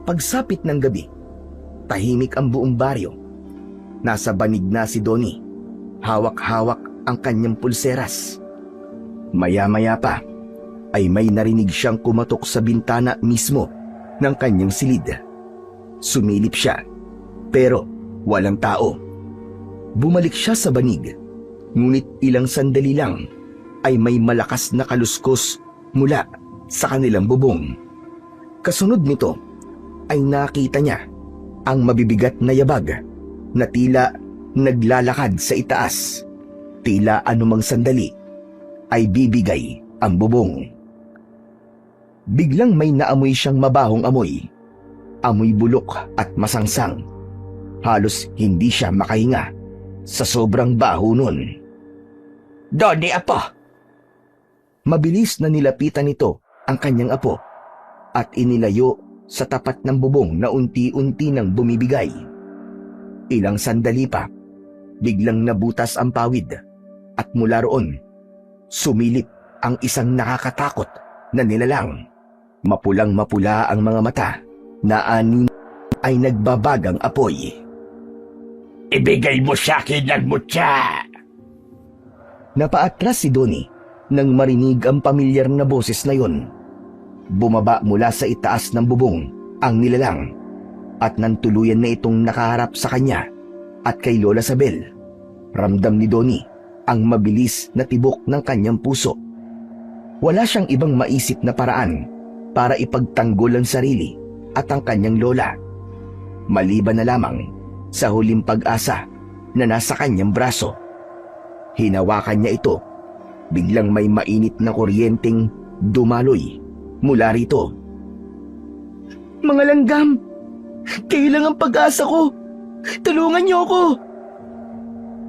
Pagsapit ng gabi, tahimik ang buong baryo. Nasa banig na si Donnie, hawak-hawak ang kanyang pulseras. Maya-maya pa ay may narinig siyang kumatok sa bintana mismo ng kanyang silid. Sumilip siya, pero walang tao. Bumalik siya sa banig, ngunit ilang sandali lang ay may malakas na kaluskos mula sa kanilang bubong. Kasunod nito ay nakita niya ang mabibigat na yabag na tila naglalakad sa itaas. Tila anumang sandali ay bibigay ang bubong. Biglang may naamoy siyang mabahong amoy. Amoy bulok at masangsang. Halos hindi siya makahinga sa sobrang baho nun. Donnie, Apo! Mabilis na nilapitan nito ang kanyang apo at inilayo sa tapat ng bubong na unti-unti nang bumibigay. Ilang sandali pa, biglang nabutas ang pawid at mula roon, sumilip ang isang nakakatakot na nilalang. Mapulang-mapula ang mga mata na ani ay nagbabagang apoy. Ibigay mo sa akin ang mutya! Napaatras si Donnie nang marinig ang pamilyar na boses na yon. Bumaba mula sa itaas ng bubong ang nilalang at nantuluyan na itong nakaharap sa kanya at kay Lola Sabel. Ramdam ni Donnie ang mabilis na tibok ng kanyang puso. Wala siyang ibang maisip na paraan para ipagtanggol ang sarili at ang kanyang lola, maliban na lamang sa huling pag-asa na nasa kanyang braso. Hinawakan niya ito. Biglang may mainit na kuryenteng dumaloy mula rito. Mga langgam, kayo lang ang pag-asa ko. Tulungan niyo ako.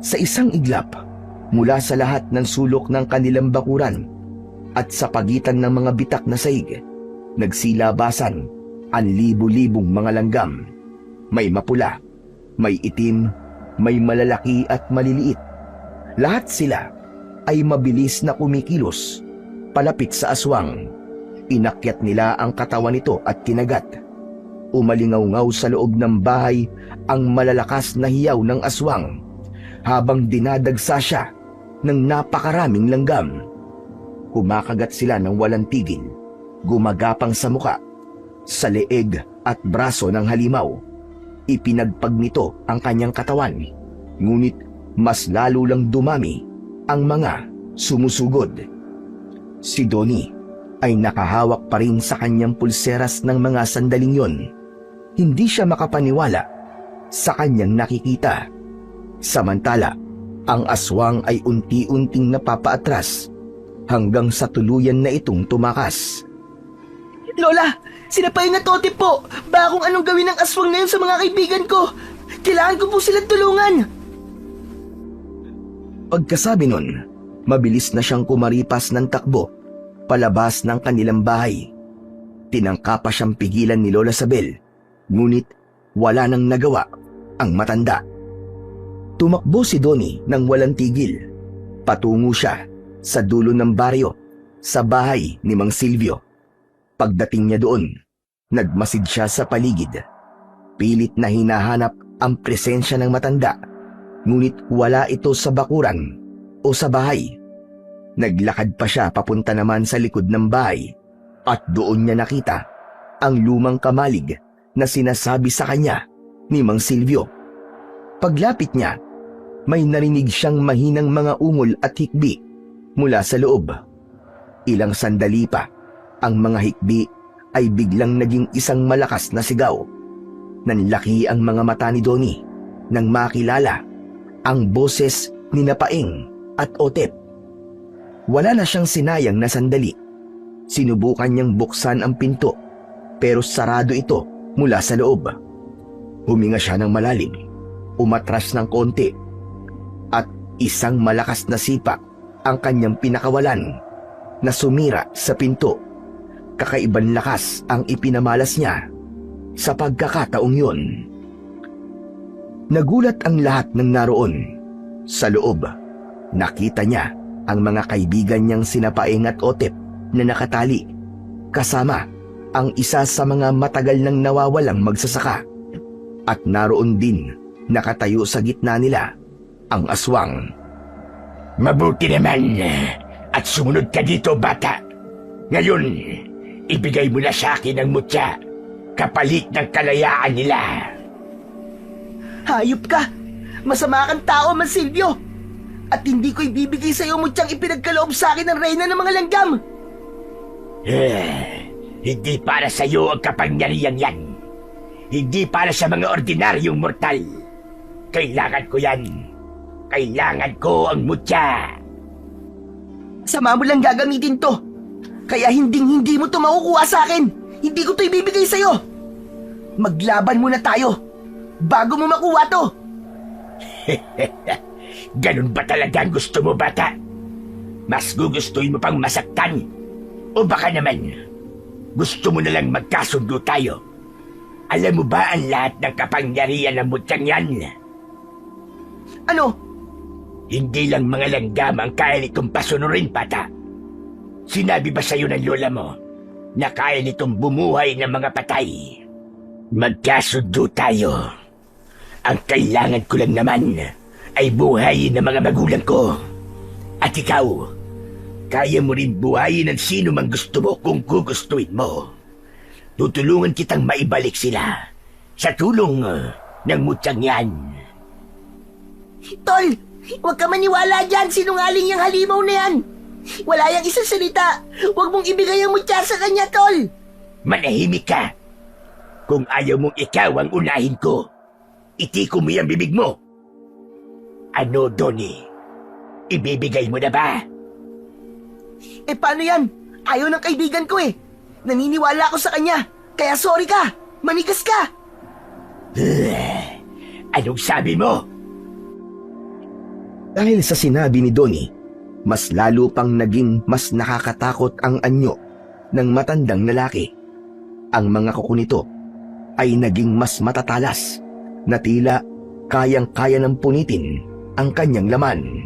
Sa isang iglap, mula sa lahat ng sulok ng kanilang bakuran at sa pagitan ng mga bitak na saig, nagsilabasan ang libu-libong mga langgam. May mapula, may itim, may malalaki at maliliit. Lahat sila ay mabilis na kumikilos palapit sa aswang. Inakyat nila ang katawan nito at kinagat. Umalingaw-ngaw sa loob ng bahay ang malalakas na hiyaw ng aswang habang dinadagsa siya ng napakaraming langgam. Kumakagat sila ng walang tigil, gumagapang sa muka, sa leeg at braso ng halimaw. Ipinagpag nito ang kanyang katawan, ngunit mas lalo lang dumami ang mga sumusugod. Si Donnie ay nakahawak pa rin sa kanyang pulseras ng mga sandaling yon. Hindi siya makapaniwala sa kanyang nakikita. Samantala, Ang aswang ay unti-unting napapaatras hanggang sa tuluyan na itong tumakas. Lola, sinapay nga Otep po. Baka kung anong gawin ng aswang na yun sa mga kaibigan ko. Kailangan ko po silang tulungan. Pagkasabi nun, mabilis na siyang kumaripas ng takbo palabas ng kanilang bahay. Tinangka pa siyang pigilan ni Lola Sabel, ngunit wala nang nagawa ang matanda. Tumakbo si Donnie nang walang tigil. Patungo siya sa dulo ng baryo, sa bahay ni Mang Silvio. Pagdating niya doon, nagmasid siya sa paligid. Pilit na hinahanap ang presensya ng matanda, ngunit wala ito sa bakuran o sa bahay. Naglakad pa siya papunta naman sa likod ng bahay at doon niya nakita ang lumang kamalig na sinasabi sa kanya ni Mang Silvio. Paglapit niya, may narinig siyang mahinang mga ungol at hikbi mula sa loob. Ilang sandali pa, ang mga hikbi ay biglang naging isang malakas na sigaw. Nanlaki ang mga mata ni Donnie nang makilala ang boses ni Napaing at Otep. Wala na siyang sinayang na sandali. Sinubukan niyang buksan ang pinto, pero sarado ito mula sa loob. Huminga siya ng malalim, umatras ng konti, at isang malakas na sipa ang kanyang pinakawalan na sumira sa pinto. Kakaibang lakas ang ipinamalas niya sa pagkakataong yun. Nagulat ang lahat ng naroon. Sa loob, nakita niya ang mga kaibigan niyang sina Paeng at Otep na nakatali, kasama ang isa sa mga matagal nang nawawalang magsasaka. At naroon din, nakatayo sa gitna nila, ang aswang. Mabuti naman at sumunod ka dito, bata. Ngayon, ibigay mo na sa akin ang mutya, kapalit ng kalayaan nila. Hayop ka! Masama kang tao, Mang Silvio! At hindi ko ibibigay sa iyo mutyang ipinagkaloob sa akin ng reyna ng mga langgam! Hindi para sa iyo ang kapangyarihan yan. Hindi para sa mga ordinaryong mortal. Kailangan ko yan. Kailangan ko ang mutya. Sama mo lang gagamitin to. Kaya hindi mo to makukuha sa akin. Hindi ko to ibibigay sa iyo. Maglaban muna tayo bago mo makuha to. Ganun ba talaga ang gusto mo, bata? Mas gugustuhin mo pang masaktan? O baka naman, gusto mo na lang magkasundo tayo? Alam mo ba ang lahat ng kapangyarihan ng mutyang yan? Ano? Hindi lang mga langgam ang kaya nitong pasunurin, bata. Sinabi ba sa'yo ng lola mo na kaya nitong bumuhay ng mga patay? Magkasundo tayo. Ang kailangan ko lang naman ay buhayin ng mga magulang ko. At ikaw, kaya mo rin buhayin ng sino mang gusto mo kung gugustuhin mo. Tutulungan kitang maibalik sila sa tulong ng mutyang yan. Tol, huwag ka maniwala dyan. Sinungaling yung halimaw na yan. Wala yang isang salita. Huwag mong ibigay ang mutya sa kanya, Tol. Manahimik ka. Kung ayaw mong ikaw ang unahin ko, itiko mo yung bibig mo. Ano, Donnie? Ibibigay mo na ba? Eh paano yan? Ayaw ng kaibigan ko eh. Naniniwala ako sa kanya. Kaya sorry ka. Manigas ka. Anong sabi mo? Dahil sa sinabi ni Donnie, mas lalo pang naging mas nakakatakot ang anyo ng matandang lalaki. Ang mga kuko nito ay naging mas matatalas na tila kayang-kaya ng punitin ang kanyang laman.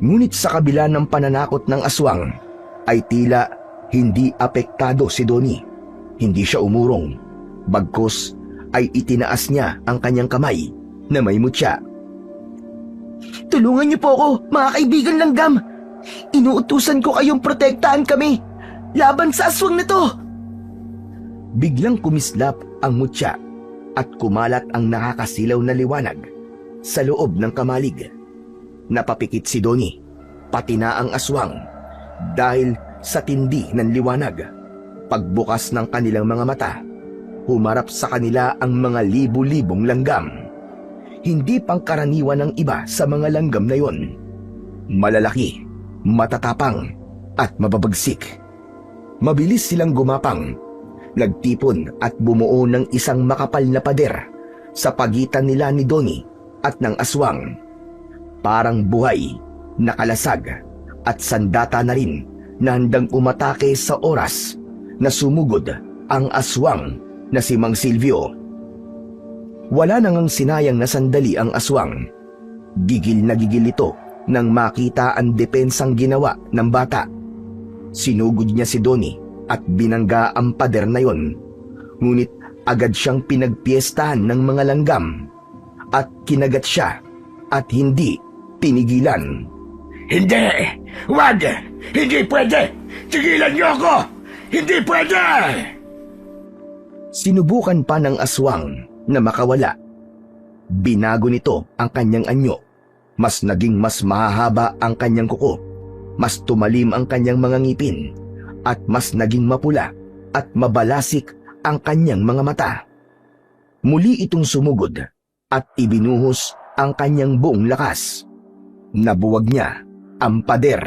Ngunit sa kabila ng pananakot ng aswang, ay tila hindi apektado si Donnie. Hindi siya umurong, bagkus ay itinaas niya ang kanyang kamay na may mutya. Tulungan niyo po ako, mga kaibigan langgam. Inuutusan ko kayong protektahan kami laban sa aswang na to. Biglang kumislap ang mutya at kumalat ang nakakasilaw na liwanag sa loob ng kamalig. Napapikit si Donnie, pati na ang aswang, dahil sa tindi ng liwanag. Pagbukas ng kanilang mga mata, humarap sa kanila ang mga libu-libong langgam. hindi pangkaraniwan ng iba sa mga langgam na yon. Malalaki, matatapang, at mababagsik. Mabilis silang gumapang, nagtipon at bumuo ng isang makapal na pader sa pagitan nila ni Donnie at ng aswang. Parang buhay, nakalasag at sandata na rin na handang umatake sa oras na sumugod ang aswang na si Mang Silvio. Wala nang sinayang na sandali ang aswang. Gigil na gigil ito nang makita ang depensang ginawa ng bata. Sinugod niya si Donnie at binangga ang pader na yon. Ngunit agad siyang pinagpiestahan ng mga langgam at kinagat siya at hindi tinigilan. Hindi! Wag! Hindi pwede! Tigilan niyo ako! Hindi pwede! Sinubukan pa ng aswang na makawala. Binago nito ang kanyang anyo. Mas naging mas mahahaba ang kanyang kuko. Mas tumalim ang kanyang mga ngipin. At mas naging mapula at mabalasik ang kanyang mga mata. Muli itong sumugod at ibinuhos ang kanyang buong lakas. Nabuwag niya ang pader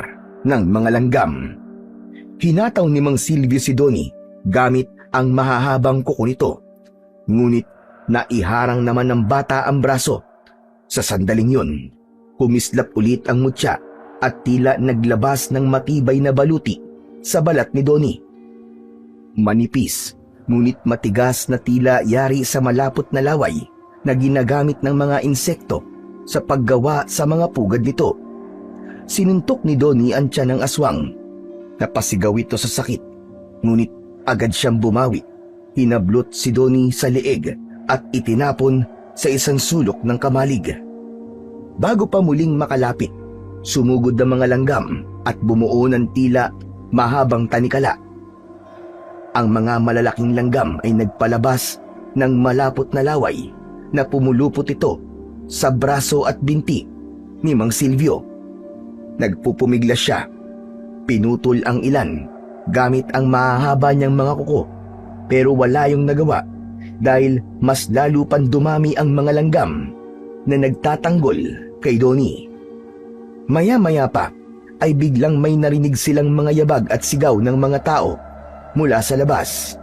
ng mga langgam. Hinataw ni Mang Silvio si Donnie gamit ang mahahabang kuko nito. Ngunit naiharang naman ng bata ang braso. Sa sandaling yun, kumislap ulit ang mutya at tila naglabas ng matibay na baluti sa balat ni Donnie. Manipis, ngunit matigas na tila yari sa malapot na laway na ginagamit ng mga insekto sa paggawa sa mga pugad nito. Sinuntok ni Donnie ang tiyan ng aswang. Napasigaw ito sa sakit, ngunit agad siyang bumawi. Hinablot si Donnie sa leeg at itinapon sa isang sulok ng kamalig. Bago pa muling makalapit, sumugod ang mga langgam at bumuo ng tila mahabang tanikala. Ang mga malalaking langgam ay nagpalabas ng malapot na laway na pumulupot ito sa braso at binti ni Mang Silvio. Nagpupumiglas siya. Pinutol ang ilan gamit ang mahahaba niyang mga kuko, pero wala yung nagawa dahil mas lalo pang dumami ang mga langgam na nagtatanggol kay Donnie. Maya-maya pa ay biglang may narinig silang mga yabag at sigaw ng mga tao mula sa labas.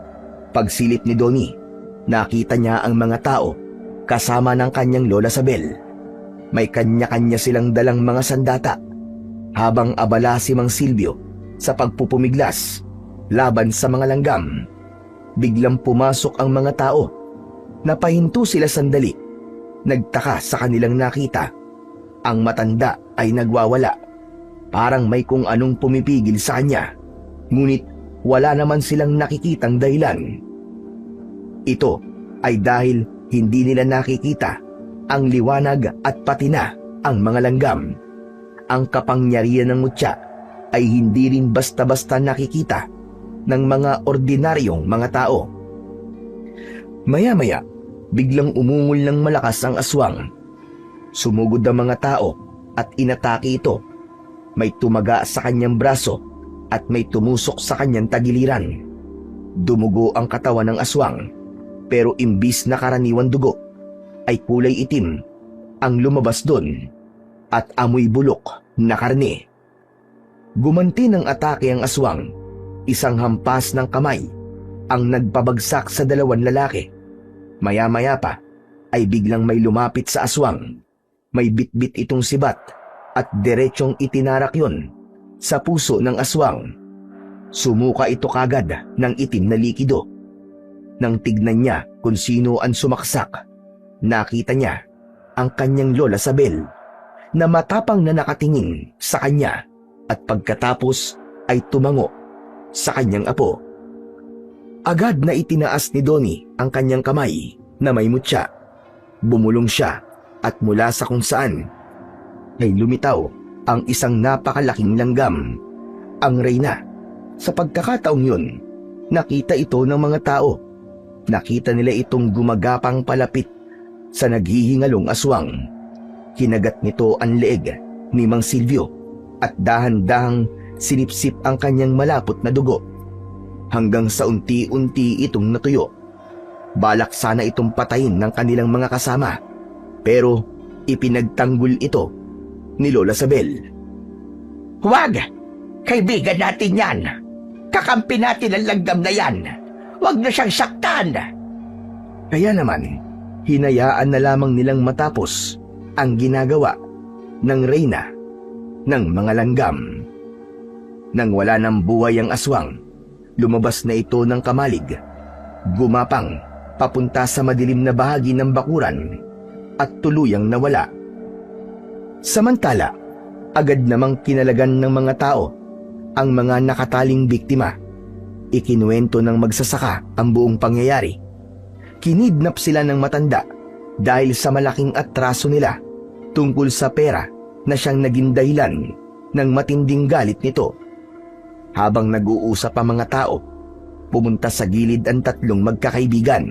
Pagsilip ni Donnie, nakita niya ang mga tao kasama ng kanyang Lola Sabel. May kanya-kanya silang dalang mga sandata habang abala si Mang Silvio sa pagpupumiglas laban sa mga langgam. Biglang pumasok ang mga tao. Napahinto sila sandali. Nagtaka sa kanilang nakita. Ang matanda ay nagwawala. Parang may kung anong pumipigil sa kanya. Ngunit wala naman silang nakikitang dahilan. Ito ay dahil hindi nila nakikita ang liwanag at pati na ang mga langgam. Ang kapangyarihan ng mutya ay hindi rin basta-basta nakikita ng mga ordinaryong mga tao. Maya-maya, biglang umungol ng malakas ang aswang. Sumugod ang mga tao at inatake ito. May tumaga sa kanyang braso at may tumusok sa kanyang tagiliran. Dumugo ang katawan ng aswang, pero imbis na karaniwan dugo, ay kulay itim ang lumabas doon at amoy bulok na karne. Gumanti ng atake ang aswang. Isang hampas ng kamay ang nagpabagsak sa dalawang lalaki. Maya-maya pa ay biglang may lumapit sa aswang. May bitbit itong sibat at diretsyong itinarak yon sa puso ng aswang. Sumuka ito kagad ng itim na likido. Nang tignan niya kung sino ang sumaksak, nakita niya ang kanyang Lola Sabel na matapang na nakatingin sa kanya at pagkatapos ay tumango sa kanyang apo. Agad na itinaas ni Donnie ang kanyang kamay na may mutya. Bumulong siya at mula sa kung saan ay lumitaw ang isang napakalaking langgam, ang reyna. Sa pagkakataong yun, nakita ito ng mga tao. Nakita nila itong gumagapang palapit sa naghihingalong aswang. Kinagat nito ang leeg ni Mang Silvio at dahan-dahang sinipsip ang kanyang malapot na dugo hanggang sa unti-unti itong natuyo. Balak sana itong patayin ng kanilang mga kasama, Pero ipinagtanggol ito ni Lola Sabel. Huwag! Kaibigan natin yan. Kakampi natin ang langgam na yan. Huwag na siyang saktan. Kaya naman, hinayaan na lamang nilang matapos ang ginagawa ng reyna ng mga langgam. Nang wala ng buhay ang aswang, lumabas na ito ng kamalig, gumapang papunta sa madilim na bahagi ng bakuran at tuluyang nawala. Samantala, agad namang kinalagan ng mga tao ang mga nakataling biktima. Ikinuwento ng magsasaka ang buong pangyayari. Kinidnap sila ng matanda dahil sa malaking atraso nila tungkol sa pera na siyang naging dahilan ng matinding galit nito. Habang nag-uusap ang mga tao, pumunta sa gilid ang tatlong magkakaibigan.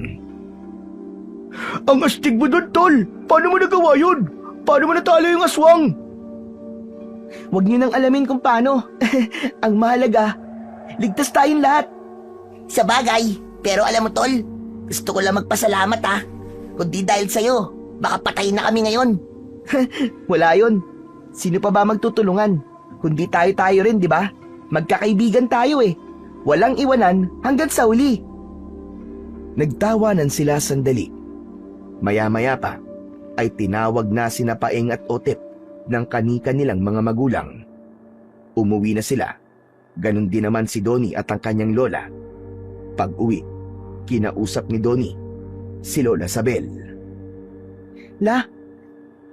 Ang astig mo doon, tol! Paano mo nagawa yun? Paano mo natalo yung aswang? Huwag niyo nang alamin kung paano. Ang mahalaga, ligtas tayong lahat. Sa bagay, pero alam mo tol, gusto ko lang magpasalamat ha. Kundi dahil sa'yo, baka patayin na kami ngayon. Wala yun. Sino pa ba magtutulungan? Kundi tayo-tayo rin, di ba? Magkakaibigan tayo eh. Walang iwanan hanggang sa uli. Nagtawanan sila sandali. Maya-maya pa ay tinawag na sina Paeng at Otep ng kanika nilang mga magulang. Umuwi na sila. Ganon din naman si Donnie at ang kanyang lola. Pag-uwi, kinausap ni Donnie si Lola Sabel. La,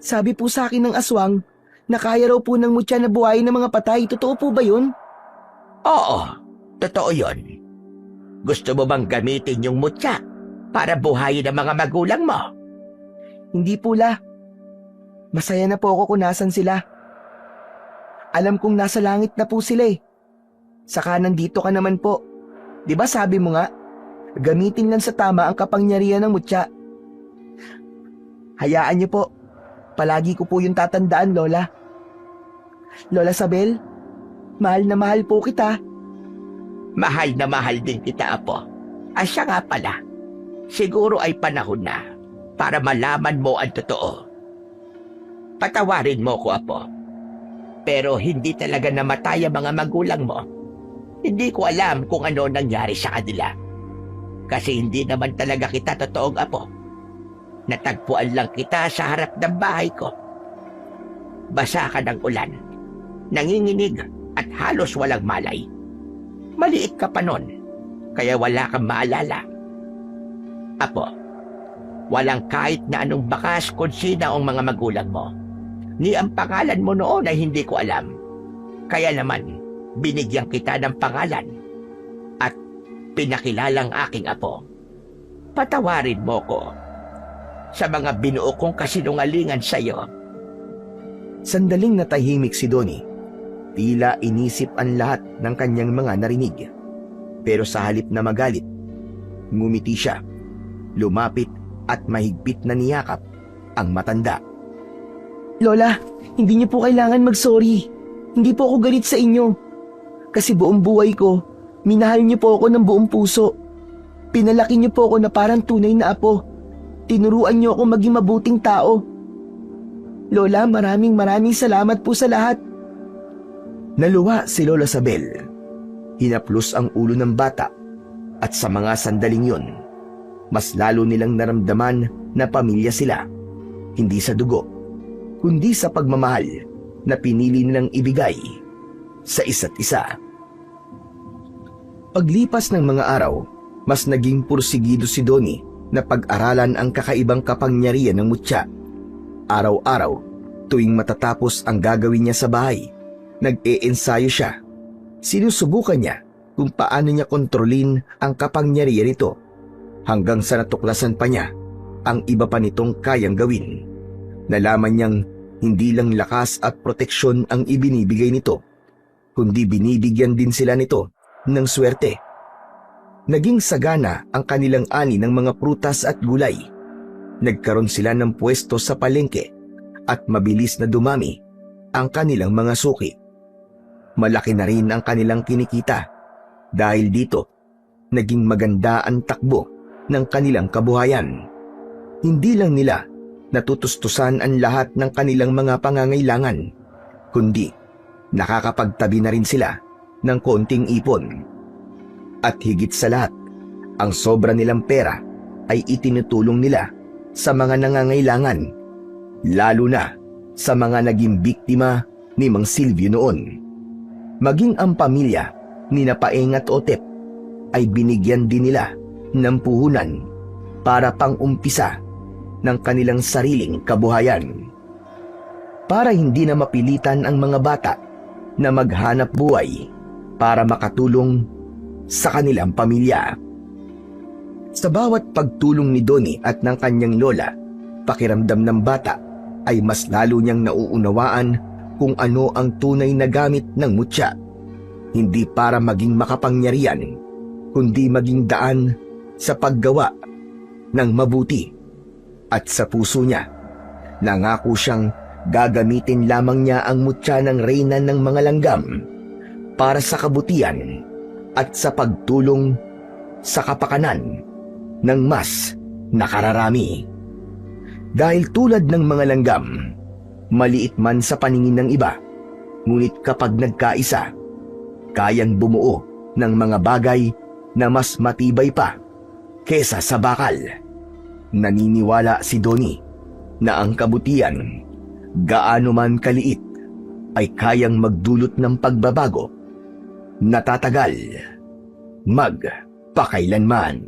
sabi po sa akin ng aswang na kaya raw po ng mutya na buhayin ng mga patay. Totoo po ba yun? Oo, totoo yon. Gusto mo bang gamitin yung mutya para buhayin ang mga magulang mo? Hindi po, La. Masaya na po ako kung nasan sila. Alam kong nasa langit na po sila eh. Saka nandito ka naman po. Di ba sabi mo nga, gamitin lang sa tama ang kapangyarihan ng mutya. Hayaan niyo po. Palagi ko po yung tatandaan, Lola. Lola Sabel, mahal na mahal po kita. Mahal na mahal din kita, Apo. Siya nga pala, siguro ay panahon na para malaman mo ang totoo. Patawarin mo ko, Apo. Pero hindi talaga namatay ang mga magulang mo. Hindi ko alam kung ano nangyari sa kanila. Kasi hindi naman talaga kita totoong apo. Natagpuan lang kita sa harap ng bahay ko. Basa ka ng ulan, nanginginig at halos walang malay. Maliit ka pa nun, kaya wala kang maalala. Apo, walang kahit na anong bakas kung sino ang mga magulang mo. Ni ang pangalan mo noon ay hindi ko alam. Kaya naman, binigyan kita ng pangalan at pinakilalang aking apo. Patawarin mo ko sa mga binuo kong kasinungalingan sa iyo. Sandaling natahimik si Donnie. Tila inisip ang lahat ng kanyang mga narinig. Pero sa halip na magalit, ngumiti siya, lumapit at mahigpit na niyakap ang matanda. Lola, hindi niyo po kailangan mag-sorry. Hindi po ako galit sa inyo. Kasi buong buhay ko, minahal niyo po ako ng buong puso. Pinalaki niyo po ako na parang tunay na apo. Tinuruan niyo ako maging mabuting tao. Lola, maraming salamat po sa lahat. Naluwa si Lola Sabel. Hinaplos ang ulo ng bata at sa mga sandaling yun, mas lalo nilang naramdaman na pamilya sila. Hindi sa dugo, kundi sa pagmamahal na pinili nilang ibigay sa isa't isa. Paglipas ng mga araw, mas naging pursigido si Donnie na pag-aralan ang kakaibang kapangyarihan ng mutya. Araw-araw, tuwing matatapos ang gagawin niya sa bahay, nag-e-ensayo siya. Sinusubukan niya kung paano niya kontrolin ang kapangyarihan nito hanggang sa natuklasan pa niya ang iba pa nitong kayang gawin. Nalaman niyang hindi lang lakas at proteksyon ang ibinibigay nito, kundi binibigyan din sila nito ng swerte. Naging sagana ang kanilang ani ng mga prutas at gulay. Nagkaroon sila ng pwesto sa palengke at mabilis na dumami ang kanilang mga suki. Malaki na rin ang kanilang kinikita. Dahil dito, naging maganda ang takbo ng kanilang kabuhayan. Hindi lang nila natutustusan ang lahat ng kanilang mga pangangailangan, kundi nakakapagtabi na rin sila ng konting ipon. At higit sa lahat, ang sobra nilang pera ay itinutulong nila sa mga nangangailangan, lalo na sa mga naging biktima ni Mang Silvio noon. Maging ang pamilya ni Napaeng at Otep ay binigyan din nila ng puhunan para pang-umpisa ng kanilang sariling kabuhayan. Para hindi na mapilitan ang mga bata na maghanap buhay para makatulong sa kanilang pamilya. Sa bawat pagtulong ni Donnie at ng kanyang lola, pakiramdam ng bata ay mas lalo niyang nauunawaan kung ano ang tunay na gamit ng mutya. Hindi para maging makapangyarihan, kundi maging daan sa paggawa ng mabuti. At sa puso niya, nangako siyang gagamitin lamang niya ang mutya ng reyna ng mga langgam para sa kabutihan at sa pagtulong sa kapakanan ng mas nakararami. Dahil tulad ng mga langgam, maliit man sa paningin ng iba, ngunit kapag nagkaisa, kayang bumuo ng mga bagay na mas matibay pa kesa sa bakal. Naniniwala si Donnie na ang kabutihan, gaano man kaliit, ay kayang magdulot ng pagbabago na tatagal magpakailanman.